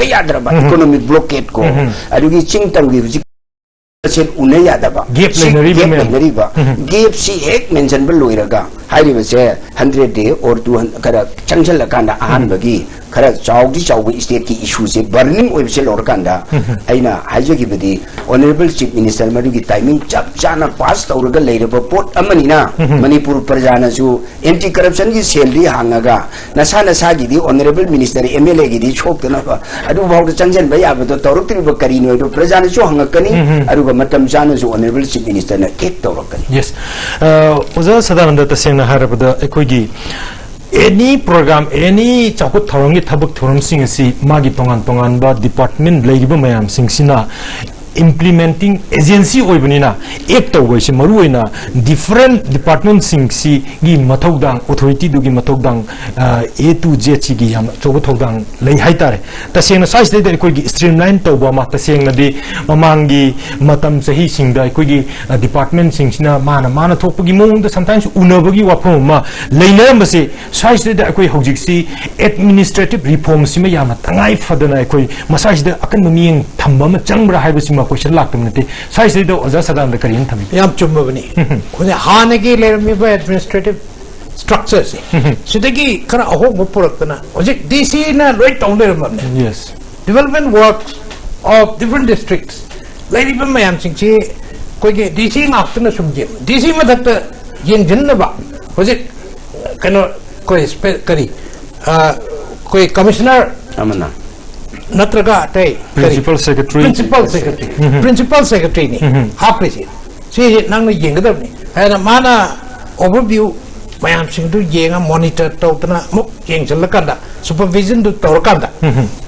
याद्रबा इकोनॉमिक ब्लॉकेट को अदुगी चिंग तंगी उन यादब गेप से एक मेंशन लोरगा 100 डे और 200 खरा चंगलकान अहनबगी खरा चाउदी चाउब स्टेट की इशू से बर्निंग ओइबसे लोरकांदा आइना हाइजगिबदी ऑनरेबल चीफ मिनिस्टर मदुगी टाइमिंग चप चाना पास तौरगा लेरब पोट अमनिना मणिपुर प्रजानासु एंटी करप्शन की सेलरी हांगागा नसा नसागिदी ऑनरेबल मिनिस्टर एमएलए गिदी छोकना अदु भाव चंगन बय आबदो तौरक्तिब करिनो दो प्रजानासु हांगकनी अदुगा मतम चानासु ऑनरेबल चीफ मिनिस्टर ने एक तौरकनी यस ओजा सदानंद तसेंना हारबदा एकोगी एनी प्रोग्राम एनी चाकुत थौरंगी थबक थौरमसिंग असि मागी तोंगान तोंगान बा डिपार्टमेंट लेगिबा मयाम सिंगसिना implementing agency oibnina एक तौगोइसे मरुइना different department सिंगसी गी मथौदांग authority दुगी मथौदांग A to Z ची गी हम चोब थौदांग लै हाइतारे तसेंग साइज दे कोइगी streamline तौबा मा तसेंग नदी ममांगी मतम सही सिंगदा कोइगी department सिंगसिना माना थोपगी मोंग sometimes उनबगी वाफम मा लैनरमसे साइज दे कोइ हौजिकसी administrative reform सिमे याम तंगाई फदना कोइ मसाइज दे अकन मिंग थंबम चंगब्रा हाइबसिमा क्वेश्चन लाक्तम नते साइज दे ओजा सदान द करिन थमी याम चुम्बबनी खुने हानगी लेरमिबा एडमिनिस्ट्रेटिव स्ट्रक्चर से सिदगी खरा अहो मुपुरकना ओजे डीसी ना लोय तौलेरमने yes development works of different districts लेरिबा मयाम सिंची कोइगे डीसी नाक्तना सुमजे डीसी मदत येंजनबा ओजे कनो कोइ करी कोइ कमिश्नर अमना नत्रगा तै प्रिंसिपल सेक्रेटरी नि हाप्रिसि से नंग येंगदबनि हैना माना ओवरव्यू मयाम सिंग दु येंगा मॉनिटर तौतना मुक येंगजलकंदा सुपरविजन दु तौरकंदा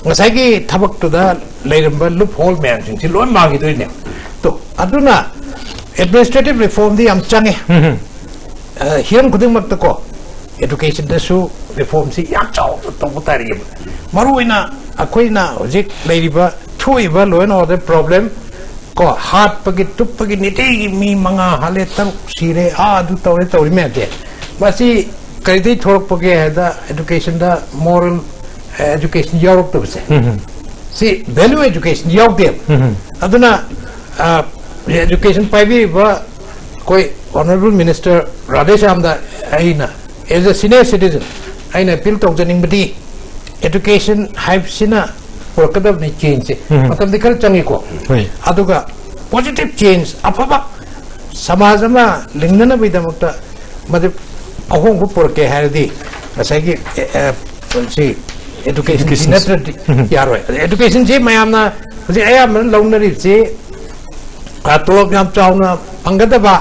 ngसाइगी थबक तुदा लेरंब लुप होल मयाम सिंग सि लोय मागी दोइने तो अदुना एडमिनिस्ट्रेटिव रिफॉर्म दि हम चंगे हियन खुदिंग मत को एजुकेशन दसु रिफॉर्म सि याम चाव तो तारि मरुइना अखोइना होजिक लेरिबा थुइबा लोन ऑर्डर प्रॉब्लम को हाथ पगी तुप पगी नितेगी मी मंगा हाले तब सिरे आदु तौरे तौरि मेते बसी करिदि थोरक पगे है एजुकेशन दा मोरल एजुकेशन यूरोप तो से सी वैल्यू एजुकेशन यूरोप दे अदुना एजुकेशन पाइबी बा कोई ऑनरेबल मिनिस्टर राधेश्याम दा आइना एज अ सीनियर सिटीजन आइना अपील तौजनिंग बदी education हाइबसिना पुरकदब ने चेंज मतलब दिखल चंगी को अदुगा पॉजिटिव चेंज अफबा समाज में लिंगना बिदमक्ता मतलब अहोंग पुरके हैरदी असैगी सी एजुकेशन नत्र यारो एजुकेशन जे मयामना जे अयामन लौनरी जे तोलब याम चावना पंगदबा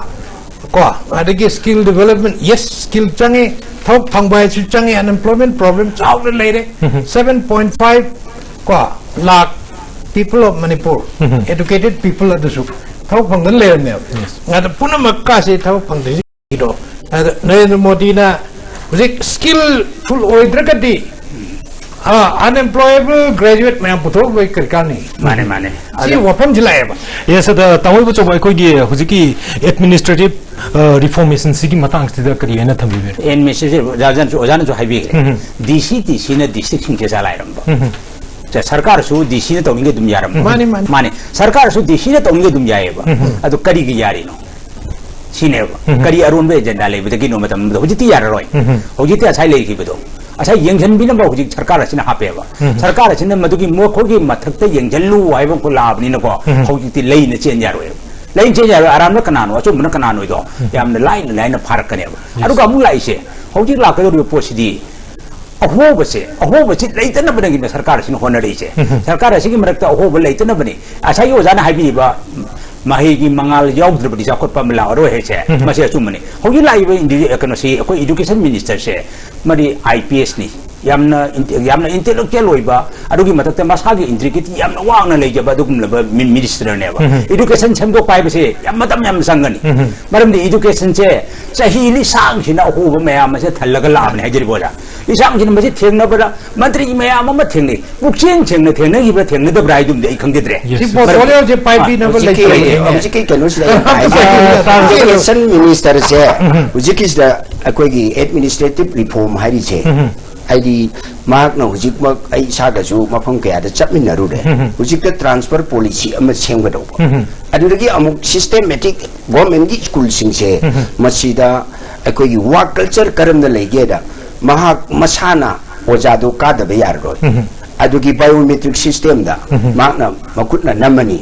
को अदगी skill development yes skill change thok phangbai chang unemployment problem chaw le re 7.5 kwa lakh people of Manipur educated people at the soup thok phang nan le ne nga da puna makka se thok phang de do Narendra Modi na skillful oidragati unemployable graduate मैं पुथोक वही करकानी माने ये वफम जिलाए बा ये सदा तमोई बच्चों को कोई ये हुजिकी administrative reformation सी की मतंग स्थिति करिए ना थम्बी बे एन मैसेज जाजन जो हाईवे डीसी ने डिस्ट्रिक्ट सिंह के चलाए रंबा सरकार सु डीसी ने तोंगे दुम यारम माने सरकार सु डीसी ने तोंगे दुम याएबा अदु करी की यारिनो सिनेबा करी अरुण बे एजेंडा लेबदगी नो मतम हुजिति याररोय हुजिति असाई लेखिबदो अच्छा यंगजन भी नंबर हुजिक सरकार असिना हापेबा सरकार असिना मदुगी मोखोगी मथक्ते यंगजनलु वाइबो को लाबनी नको हुजिति लेइन चेंज यारोय लेइन चेंज यारो आराम न कनानो अचुम न कनानो इदो यामने लाइन फारक कनेबा अरुगा अमु लाइसे हुजिक लाकदो पोसिदी अहोबसे लेतन बनेगी सरकार असिना होनरीसे सरकार असिगी मरक्ता अहोब लेतन बने अच्छा यो जाना हाबिबा माहिगी मंगाल याउद्रबदी जाखोटपा मला अरो हेसे मसे अचुमने हुजिक लाइबो कनोसी अखोय एजुकेशन मिनिस्टर से मरी आईपीएस नि यामना इंटेलेक्चुअल होइबा अदुगी मतते मसागी इंट्रिकेट यामना वांगना लेजबा दुगुमलब मिनिस्टर नेबा एजुकेशन सेमदो पाइबसे याम मतम याम संगनी मरमदि एजुकेशन से सही लि सांगसिना अहोब मयाम से थल्लगा लाबने हाजिरबोला इसांगसिना मसे थेंगनबरा मंत्री मयाम म थेंगनि बुक्सेंग थेंगनगिबा थेंगनदबरा हाइदुम दे खंगदिद्रे सी पोर्टफोलियो जे पाइबी नबल लेके हुजिकी कनो से एजुकेशन मिनिस्टर से हुजिकी अखोगी एडमिनिस्ट्रेटिव रिफॉर्म हारि छे आईडी मार्क न हुजिक मक आई सागजु मफम कया द चपमिनरुरे हुजिक ट्रांसफर पॉलिसी अम सेंगदो अदुदगी अमुक सिस्टमैटिक गवर्नमेंट की स्कूल सिंग से मसीदा अखोगी वर्क कल्चर करम द लेगेदा महाक मसाना ओजादो कादबे याररो अदुगी बायोमेट्रिक सिस्टम दा माकना मकुटना नमनी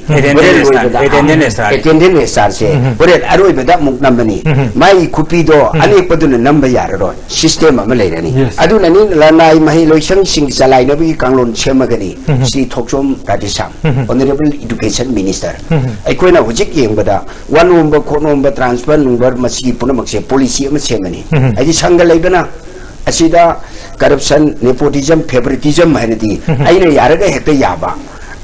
एटेंडेंस स्टार से बोरे अरोय बदा मुक नमनी माई खुपीदो अने पदुन नंबर याररो सिस्टम अम लेरनी अदुना नि लनाई महि लोइसंग सिंग चलाइनबी कांगलोन सेमगनी सी Thokchom Radheshyam honourable education minister अखोइना हुजिक येंबदा वन नंबर खो नंबर ट्रांसफर नंबर मसी पुनमक से पॉलिसी अम सेमनी अजि संग लेबना असिदा करप्शन नेपोटिज्म फेवरिटिज्म हैनदी आइने यारगा हेक्ते याबा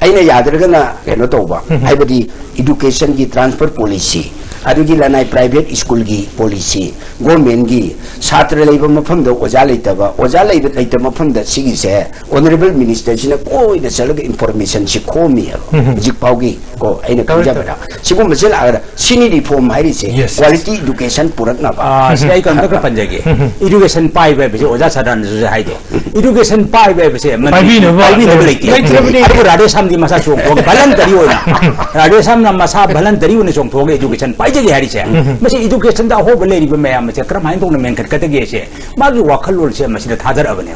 आइने यादरगना केनो तोबा हाइबदी एजुकेशन की ट्रांसफर पॉलिसी अदुगी लनाई प्राइवेट स्कूल की पॉलिसी गवर्नमेंट की छात्र लेबा मफम द ओजा लेतबा ओजा लेब मफम द सिगी से ऑनरेबल मिनिस्टर सिना कोइ द चलग इंफॉर्मेशन सि खोमी जिक पाउगी को आइने कंजाबदा सिगुम मसेल आगर सिनी रिफॉर्म हाइरि से क्वालिटी एजुकेशन पुरकना बा सिलाई कंद का पंजगे एजुकेशन पाइ बे बे ओजा सदन जे हाइदे एजुकेशन पाइ बे बे पाइबी न लेते अबु राधेश्याम दी मसा चोक भलंतरी होना राधेश्याम न मसा भलंतरी होने चोक थोगे एजुकेशन पाइजे हारि से मसे एजुकेशन दा होब लेरिबे मैम से क्रम हाइन तोंग मेंखट कतगे से मागी वाखलोल से मसिदा थादर अबने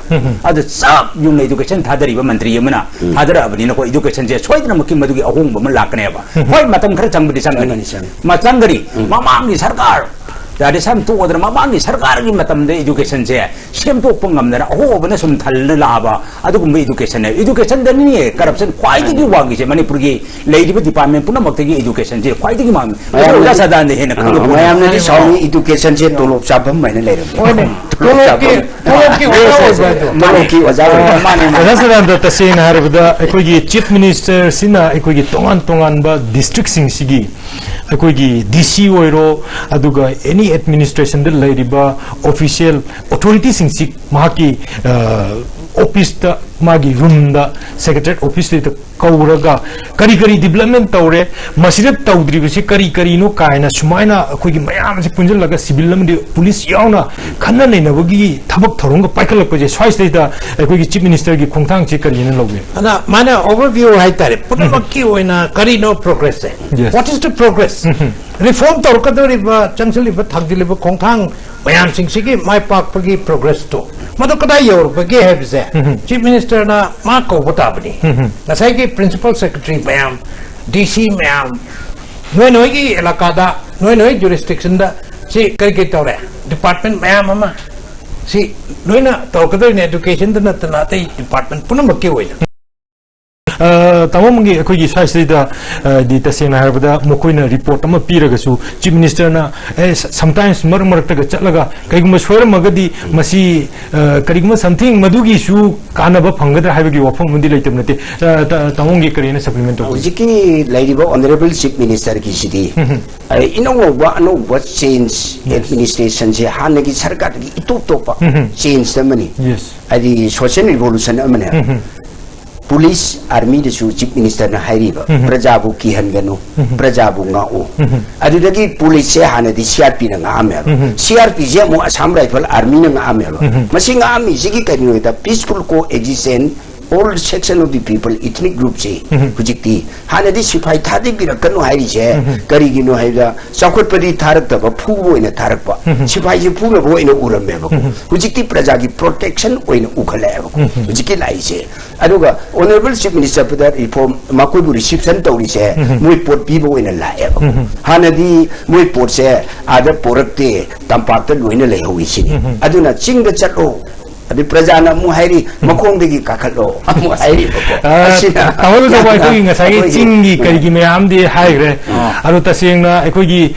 अद सब युन एजुकेशन थादरिबे मंत्री यमना थादर अबनि नको एजुकेशन से सोइदना मकी मदुगी अहोंग बम लाकनेबा होय मतम खर चंगबदि संगनि मतंगरी ममांगी सरकार राधेश्याम तो ओदर ममांगी सरकार की मतम दे एजुकेशन से सेम तो पंगमदना अहोबना सुम थल्न लाबा अदुगुम एजुकेशन है एजुकेशन दनि करप्शन क्वाइदगी वांगी से मणिपुर की लेरिबे डिपार्टमेंट पुना मक्तगी एजुकेशन से क्वाइदगी मांग ओजा सदान दे हेन खंग मयाम ने साउनी एजुकेशन से तोलोब चाबम मैंने ले ओने तोलोब की वजह माने रसदान द तसेन हारबदा अखोगी चीफ मिनिस्टर सिना अखोगी तोंगान बा डिस्ट्रिक्ट सिंग सिगी अखोगी डीसी ओइरो अदुगा एनी एडमिनिस्ट्रेशन द लेरिबा ऑफिशियल अथॉरिटी सिंग सिक माकी ऑफिस द मागी रूम द सेक्रेटरी ऑफिस द कौरगा करी डेवलपमेंट तौरे मसिद तौद्रिबसे करी नो कायना सुमाइना अखोगी मयाम से पुंजलगा सिविल लमदि पुलिस यावना खन्ना नैनबगी थबक थरोंग पाइखलकजे स्वाइसदैदा अखोगी चीफ मिनिस्टर की खोंथांग चे करिने लौगे अना माने ओवरव्यू हाइतारे पुनमक्की ओइना करी नो प्रोग्रेस है what is the progress reform तौरकदरिबा चंगसलिबा थागदिलिबा खोंथांग मयाम सिंगसिगी माय पाकपगी प्रोग्रेस तो मदो कदा योरबगे हेबसे चीफ मिनिस्टर ना मा को बताबनी नसाई की प्रिंसिपल सेक्रेटरी मयाम डीसी मयाम नोय की इलाकादा नोय जुरिस्डिक्शन दा सी कई तौरे डिपार्टमेंट मयाम अमा सी नोयना तौकदरिने एजुकेशन दा नतना ते department पुनमक्की ओइना tamamgi akhoi swaisida di tasena harbada mokoina report ama piragasu chief minister na sometimes mar ta chatlaga kaiguma soiramagadi masi kariguma something madugi su kanaba phangada haibagi wafam mundi leitam nate tamongi karina supplement to Jiki lady honorable chief minister ki city ino wa change administration je hanagi sarkar ki itup change tamani yes adi social revolution amane police army de su chief minister na hairiba prajabu ki hanganu prajabu ngao adudagi police se hanadi crp na ngame crp je mo assam rifle army na ngame masing army jiki kani da peaceful coexistence all section of the people ethnic group se hujikti hanadi sipai thadi bira kanu hairi je kari gino haida sakot padi tharak ta phu oina tharak pa sipai je phu bo oina uramme ba hujikti praja gi protection oina ukhale ba hujiki lai je aduga honorable chief minister pada reform makoi bu reception tawri se moi pot bi bo oina lae ba hanadi moi pot se ada porakte tampak ta loina lei howi sini aduna chingda chatlo adi prajana mu hairi makong degi kakalo mu hairi awal so boy ko ngasai chingi karigi mayam di haigre aru tasengna ekoi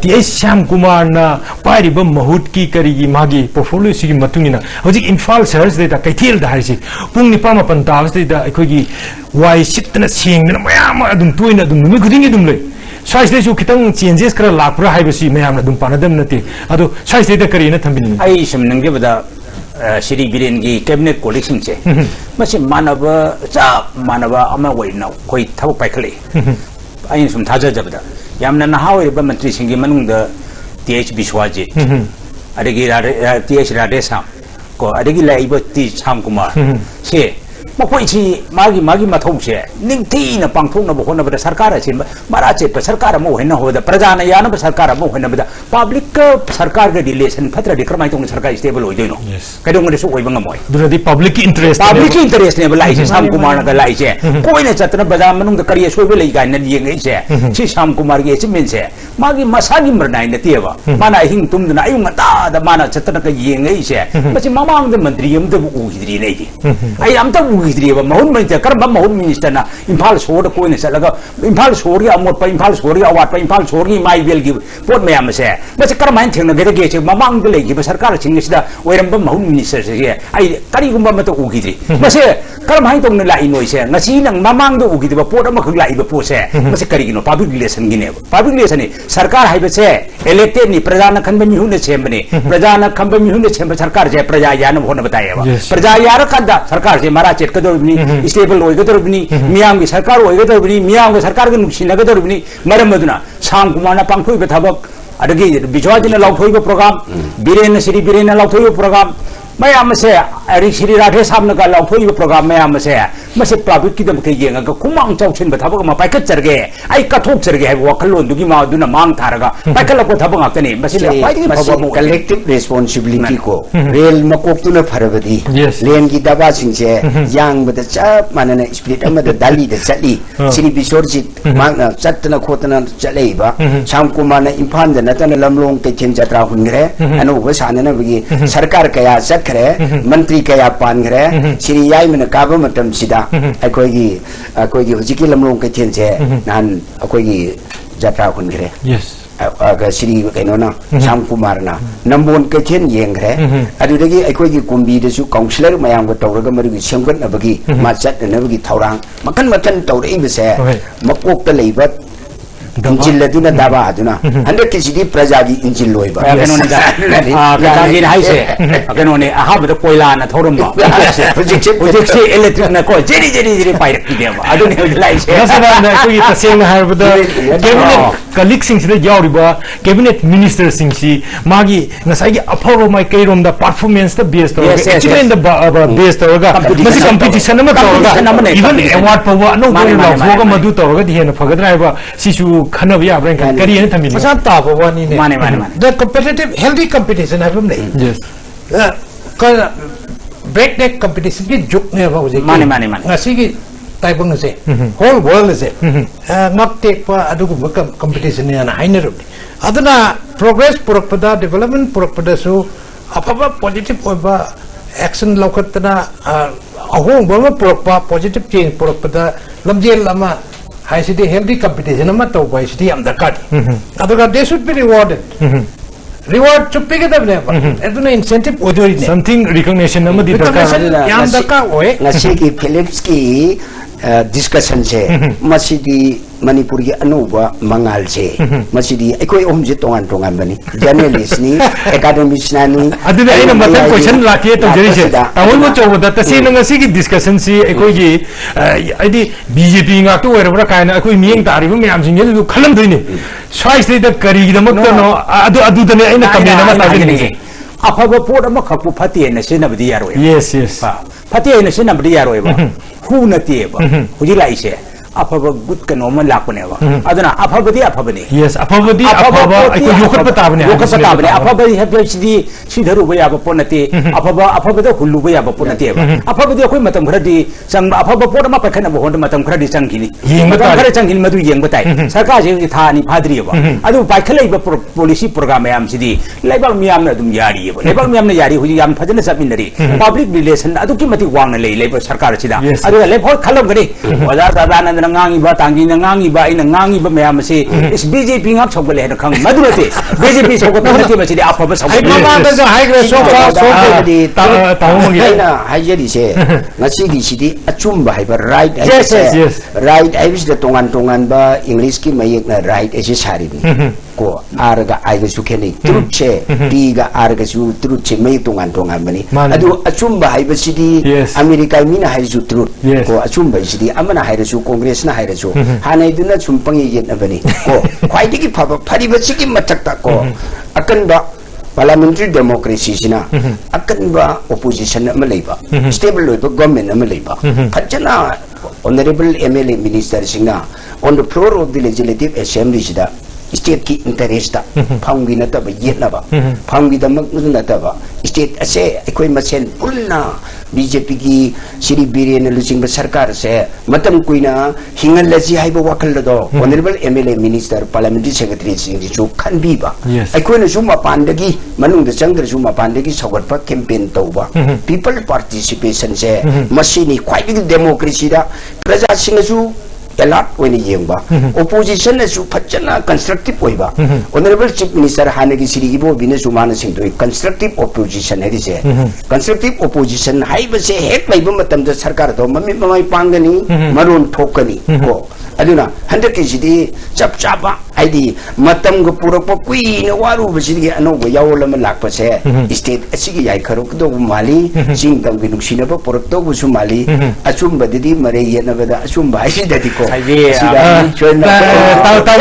ti syam kumar na pari bam mahut ki karigi magi portfolio sigi matungina hoji infal search de da kaithil da haisi pung nipa ma pan tawas de da ekoi wai sitna singna mayam adum tuina adum mi khudingi dum le size de su kitang changes kara lakpra haibasi mayam adum panadam nati adu size de karina thambini ai sim nangge bada Shri Biren ki cabinet collection che masi manaba cha manaba ama waina koi thab paikhle ayin sum thaja jabda yamna na hawe ba mantri singi manungda TH Biswaji adegi TH Radesam ko adegi laiba ti Sam Kumar se makoi chi magi mathong se ningthi na pangthong na bohona bada sarkar che mara che pa sarkar mo hena hoda prajana yana ba sarkar mo hena bada public sarkar ga relation phatra de kramai tong sarkar stable hoi doino kaidong ne su hoi banga moi duradi public interest ne lai che Sam Kumar na lai che koi ne chatna bada manung da kariya soi be lai ga na yeng ei che chi Sam Kumar ge chimen che magi masagi mrnai na tiwa mana hing tum na ayung ta da mana chatna ka yeng ei che machi mamang da mandri yam da u hidri nei ji ai am ta Idriba mahun man kar ba mahun minister na Imphal sor ko ne salaga Imphal sor ya amot pa Imphal sor ya awat pa Imphal sor gi mai bel gi pot me am se ba se kar man theng na ge ge che mamang de le gi ba sarkar ching sida oiram ba mahun minister se ai kari gum ba ma to u gi ba se kar man tong ne lai noi se ngasi nang mamang de u gi ba pot am khang lai ba po se ba se kari gi no public relation gi ne public relation ni sarkar hai ba se elected ni pradana khan ba mi hu ne chem ne pradana kham ba mi hu ne chem ba sarkar je praja ya na hona bataya ba praja ya ra kada sarkar je mara chet stable oigadorubni miyam gi sarkar oigadorubni miyam gi sarkar gi nuksinagadorubni maram aduna Sam Kumar na pangthoi ba thabak adagi Biswaji na lauthoi ba program Biren Shri Biren na lauthoi ba program mayam se ari Shri Radhe Sam na ga lauthoi ba program mayam se mase public ki dam ke yenga ga kumang chawchin ba thabak ma paikat charge ai kathok charge hai wakalon dugi ma aduna mang tharaga paikala ko thabak ngakani mase collective responsibility ko real makok tu na pharabadi len gi daba singse yang bada chap manana spirit amada dali da chali Shri Biswarjit magna chatna khotna chalei ba Sam Kumar na Imphal da natana lamlong te chen jatra hungre anu ba sanana bagi sarkar kaya sakre mantri kaya pangre Shri Yai mana kaba matam sida akoigi hujiki lamlong ke chen se nan akoigi jatra hungre yes aga Shri kaino na Sam Kumar na nambon ke chen yengre adudagi akoigi kumbi de su counselor mayam ga tawraga mari gi semgat na bagi ma chat na bagi thawrang makan tawrei be se makok ta leiba injil laduna daba aduna ande kisidi praja gi injil loiba kanone da kaji hai se kanone ahab da koila na thorum ba project electric na ko jeri pai rak di ba adu ne lai se nasaba na ko ita seng har bada cabinet colleague sing sida yauri ba cabinet minister sing si magi ngasai gi aparo mai kairom da performance da base to actually in the base to ga masi competition ma to ga even award pawa no go la foga madu to ga di hena phagadra ba sisu khana ya brain kari ne thamini masa ta ba wani ne mane the competitive healthy competition have nahi yes ka breakneck competition ki juk ne ba uje mane ngasi gi taibang se whole world se ngak tek pa adugu competition ne na hainer aduna progress purakpada development purakpada so apaba positive oba action lokatna ahong ba purokpa positive change purokpada lamjel lama hai city healthy competition ama to bai city am darkar aduga they should be rewarded reward chuppi ke dabne ba eduna incentive odori ne something recognition amadi darkar yam darkar oe ngasi ki Philips ki discussion se masidi Manipur ki anuba mangal se masidi ekoi omje tongan tongan bani journalist ni academician ni aduna ina mata question lake to jeri se tawol mo chobo da tase na ngasi ki discussion si ekoi gi aidi BJP nga to era kaina ekoi miyeng tari bu myam sing ye khalam doine swai se da kari gi damak to no adu da ne ina kamena ma ta ni afaba pot ama khakpu phati na sinabdi yaroi yes yes phati na sinabdi yaroi ba hu na te ba huji lai se afaba gut ka normal lakune ba aduna afabadi afabani yes afabadi afaba ai yokhat patabne afabadi habdi sidharu ba ya ba ponate afabada hullu ba ya ba ponate ba afabadi khoi matam khradi sang afaba pot ma pakhana ba hon matam khradi changkini matam khare changkini madu yeng batai sarkar je tha ni phadri ba adu paikhalai ba policy program yam sidi laibal miyam na dum yari ba laibal miyam na yari huji yam phajana sabinari public relation adu ki mati wang na lei ba sarkar sida adu lephol khalam gani wazar dadan ngangi ba tangi ngangi ba ina ngangi ba mayam se is BJP ngap chogale na khang madurate BJP chogot nati ma sidi afaba ai mama da ja hai gre so far so di taw mangi na hajeri se ngasi gi sidi achum ba hai ba right yes right ai bis da tongan ba English ki mayek na right ai sari ko arga ai ga su kene truth che di ga arga su truth che may tongan bani adu achum ba hai ba sidi America mina hai su truth ko achum ba sidi amana hai su Congress na hai su hanai duna chum pangi yet na bani ko khwai digi phari ba sigi matak ta ko akan ba parliamentary democracy sina akan ba opposition na malaiba stable loiba government na malaiba khajana honorable MLA minister singna on the floor of the legislative assembly sida state ki interest ta phangwi na ta ba yet na ba phangwi da mak na ta ba state ase ekoi masen pulna BJP ki Shri Biren Lusing sarkar se matam kuina hingal laji hai ba wakal do honorable MLA minister parliamentary secretary sing ju khan bi ba ekoi na suma pandagi manung da changdra suma pandagi sagat pa campaign to ba people participation se machine kwai bi democracy da praja sing ju alert when yengba opposition na su phachana constructive oiba honorable chief minister hanagi siri ibo bina sumana singdoi constructive opposition edi se constructive opposition haiba se hek laiba matam da sarkar do mami mamai pangani marun thokani ko aduna 100 kg chap chapa aidi matam go purak pa kui na waru basigi ano go yawlam lakpa se state asigi yai kharuk do mali sing dam gi nuksina ba purak do bu sumali achum badidi mare yena bada achum bai si dadi ko taw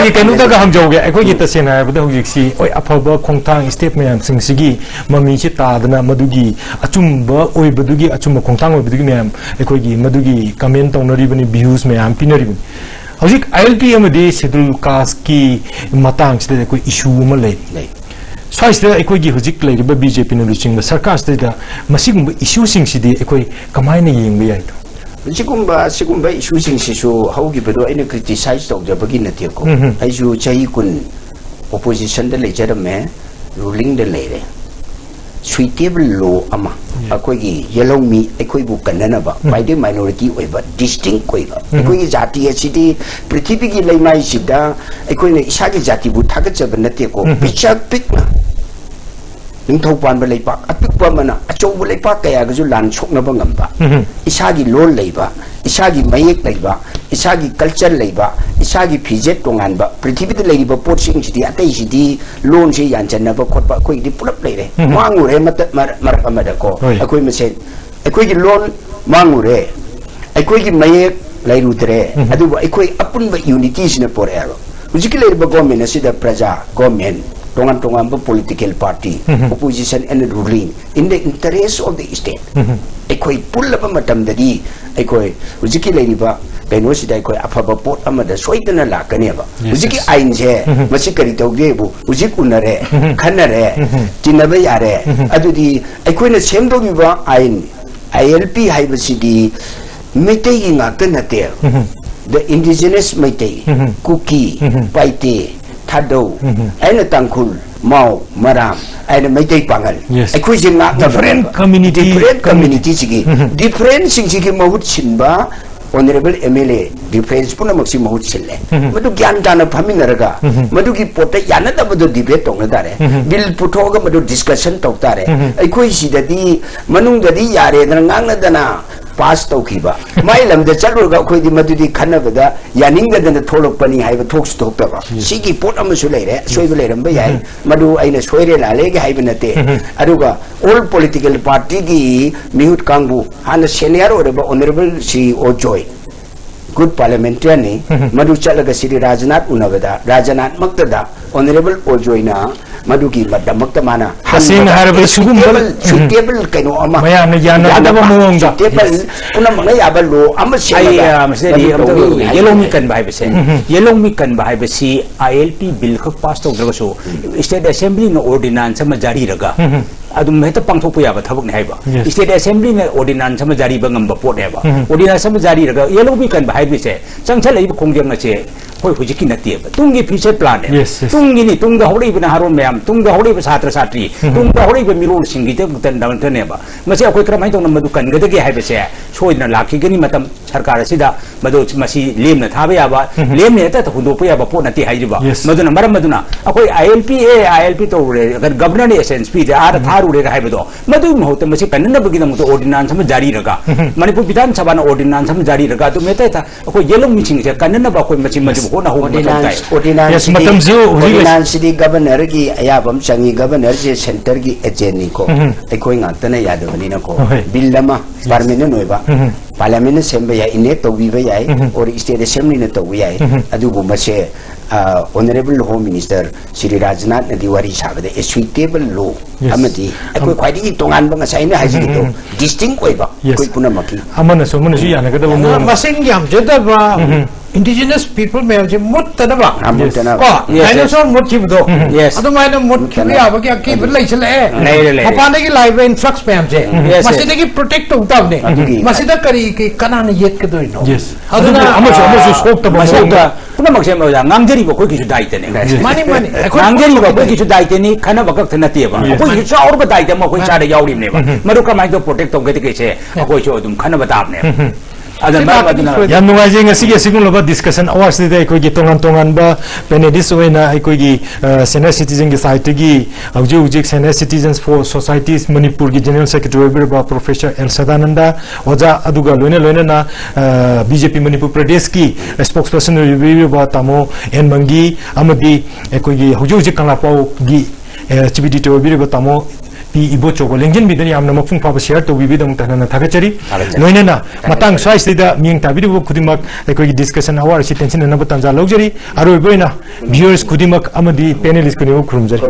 ni kanu da ga hamjau ge ai ko yita sena ba hojik si oi afaba khongthang step mayam sing sigi mami chi ta dana madugi achumba oi badugi achumba khongthang oi badugi mayam ai ko gi madugi comment tonari bani views mayam pinari bani hojik ILP amadi schedule caste ki matang sida ko issue ma lei swaisda ai ko gi hojik lei ba BJP na luching ba sarkar sida masigum issue sing sidi ai ko kamaina yeng ba yai sigumba issue sing sisu haugi bedo ina criticize tok jabagi na tiako ai ju chai kun opposition da le jarame ruling da le suitable law ama akoi gi yellow mi akoi bu kanana ba by the minority oi ba distinct koi ba akoi gi jati achidi prithvi gi leimai sida akoi ne isa gi jati bu thagat jabna te ko pichak pikna ningthau pan ba leipa apik pa mana achou bu leipa kaya ga ju lan chokna ba ngam ba isa gi lol leiba isa gi mayek leiba isa gi culture leiba isa gi phijet tongan ba prithvi de leiba pot sing sidi atai sidi lon se yan chan na ba khot ba koi di pulap leire mangure mat mar amada ko akoi masen akoi gi lon mangure akoi gi mayek lairu dre adu akoi apun ba unity sina por ero ujiki leiba government asida praja government tongan political party opposition and ruling in the interest of the state ekoi pullaba matam dadi ekoi ujiki leiriba kaino sida ekoi afaba pot amada soidana lakane ba ujiki ain je masi kari tawge bu ujik unare khanare tinabe yare adudi ekoi na semdogi ba ain ILP haibasidi metei ngakana the indigenous Meitei, Kuki, Paite, Tado, and Tankul, Mau, Maram, aina mai dei pangal Yes. ai kui jing ngak Different community. different community sigi different sing sigi mahut sinba honorable MLA defense puna maksi mahut sille madu gyan dana phaminaraga madu ki pote yana da madu debate tong na dare bill puthoga madu discussion tok tare ai kui sidadi manung dadi yare na ngang na dana pass taukiba mai lamda chalurga khoi di madudi khanabada yaninga dana tholok pani haiba thoks thokpa sigi pot amasu leire soiba leiram ba yai madu aina soire la lege haiba nate aduga all political party gi mihut kangbu hana senior oraba honorable CEO Joy good parliamentarian ni madu chalaga Sri Rajnath unabada Rajnath maktada honorable Ojoy na madu ki madamakta mana Hasing haraba sugum suitable kaino ama maya na yana adaba muong da suitable kuna mga yabalo ama ai siya masadi yellow mi kan bai bese yellow mi kan bai besi ILP bill khak pass tok draga so state assembly no ordinance ma jari raga adum heta pangthok pu yaba thabuk ni haiba Yes. state assembly ne ordinance ma jari ba ngam ba pot heba ordinance ma jari raga yellow mi kan bai bese changchal lai khongjang na che hoi hujiki na tie ba tungi future plan ne Yes, yes. tungi ni tungda hori bina haron mayam tungda hori ba satra satri tungda hori ba mirol singi te tan dan tan ne ba masi akoi kramai tong na madu kan ga de hai ba se soidna lakhi gani matam sarkar asida madu masi lem na thaba ya ba lem ne ta hundo pu ya ba po na ti hai ba Yes. maduna maram maduna akoi ILP to re agar governor ne SNP de ar tharu re hai ba do madu mohot masi kan na bagi na to ordinance ma jari raga manipur bidhan sabha na ordinance ma jari raga to meta ta akoi yellow meeting se kan na ba koi masi maju ho na ho ordinance Yes, ordinance matam zo ordinance di governor gi ayabam changi governor je center gi agent ni ko ekoi ngata na yadawani na ko Okay. bill lama permanent noiba parliament semba ya ine to bi ba yai or state assembly ne to yai adu bu mase honorable home minister Sri Rajnath na diwari sabade a suitable law Yes. amati ekoi khwadi tongan ba ngasai na haji to distinct oiba Yes. koi puna maki amana so mana su yana kada muong masing yam jadaba indigenous people may have mut tadaba amut na ko Yes, dinosaur mut kibudo Yes. adu mai na mut kibu ya ba ki bel lai chale Lai. apane ki live influx pe amje Yes, masida ki protect utab ne Adugi. masida kari ki kana ne yet ka do no Yes. aduna Amasu sok ta ba masida puna makse ma ya ngamjeri ba koi kisu daite ne mani mani ngamjeri ba koi kisu daite ni khana ba kak thana tie ba koi kisu aur ba daite ma koi chare yauri ne ba maru ka mai to protect to gete ke se koi cho dum khana ba tab ne adan ba aduna yam nuwaje nga sige sigun loba discussion hours de ko gi tongan ba penedis oina ko gi senior citizen gi site gi auju senior citizens for societies manipur gi general secretary ba professor El Sadananda oja aduga loina na BJP manipur pradesh ki spokesperson review ba tamo en mangi amadi ko gi auju kala pau gi activity to bi ba tamo pi ibo chogo lengjin bidani amna mapung pa share to bibidam tanana thagachari loinena matang sai sida ming tabiri bu kudimak ekoi discussion hour si tension na batan ja logjari aro boina viewers kudimak amadi panelist kuni khurumjari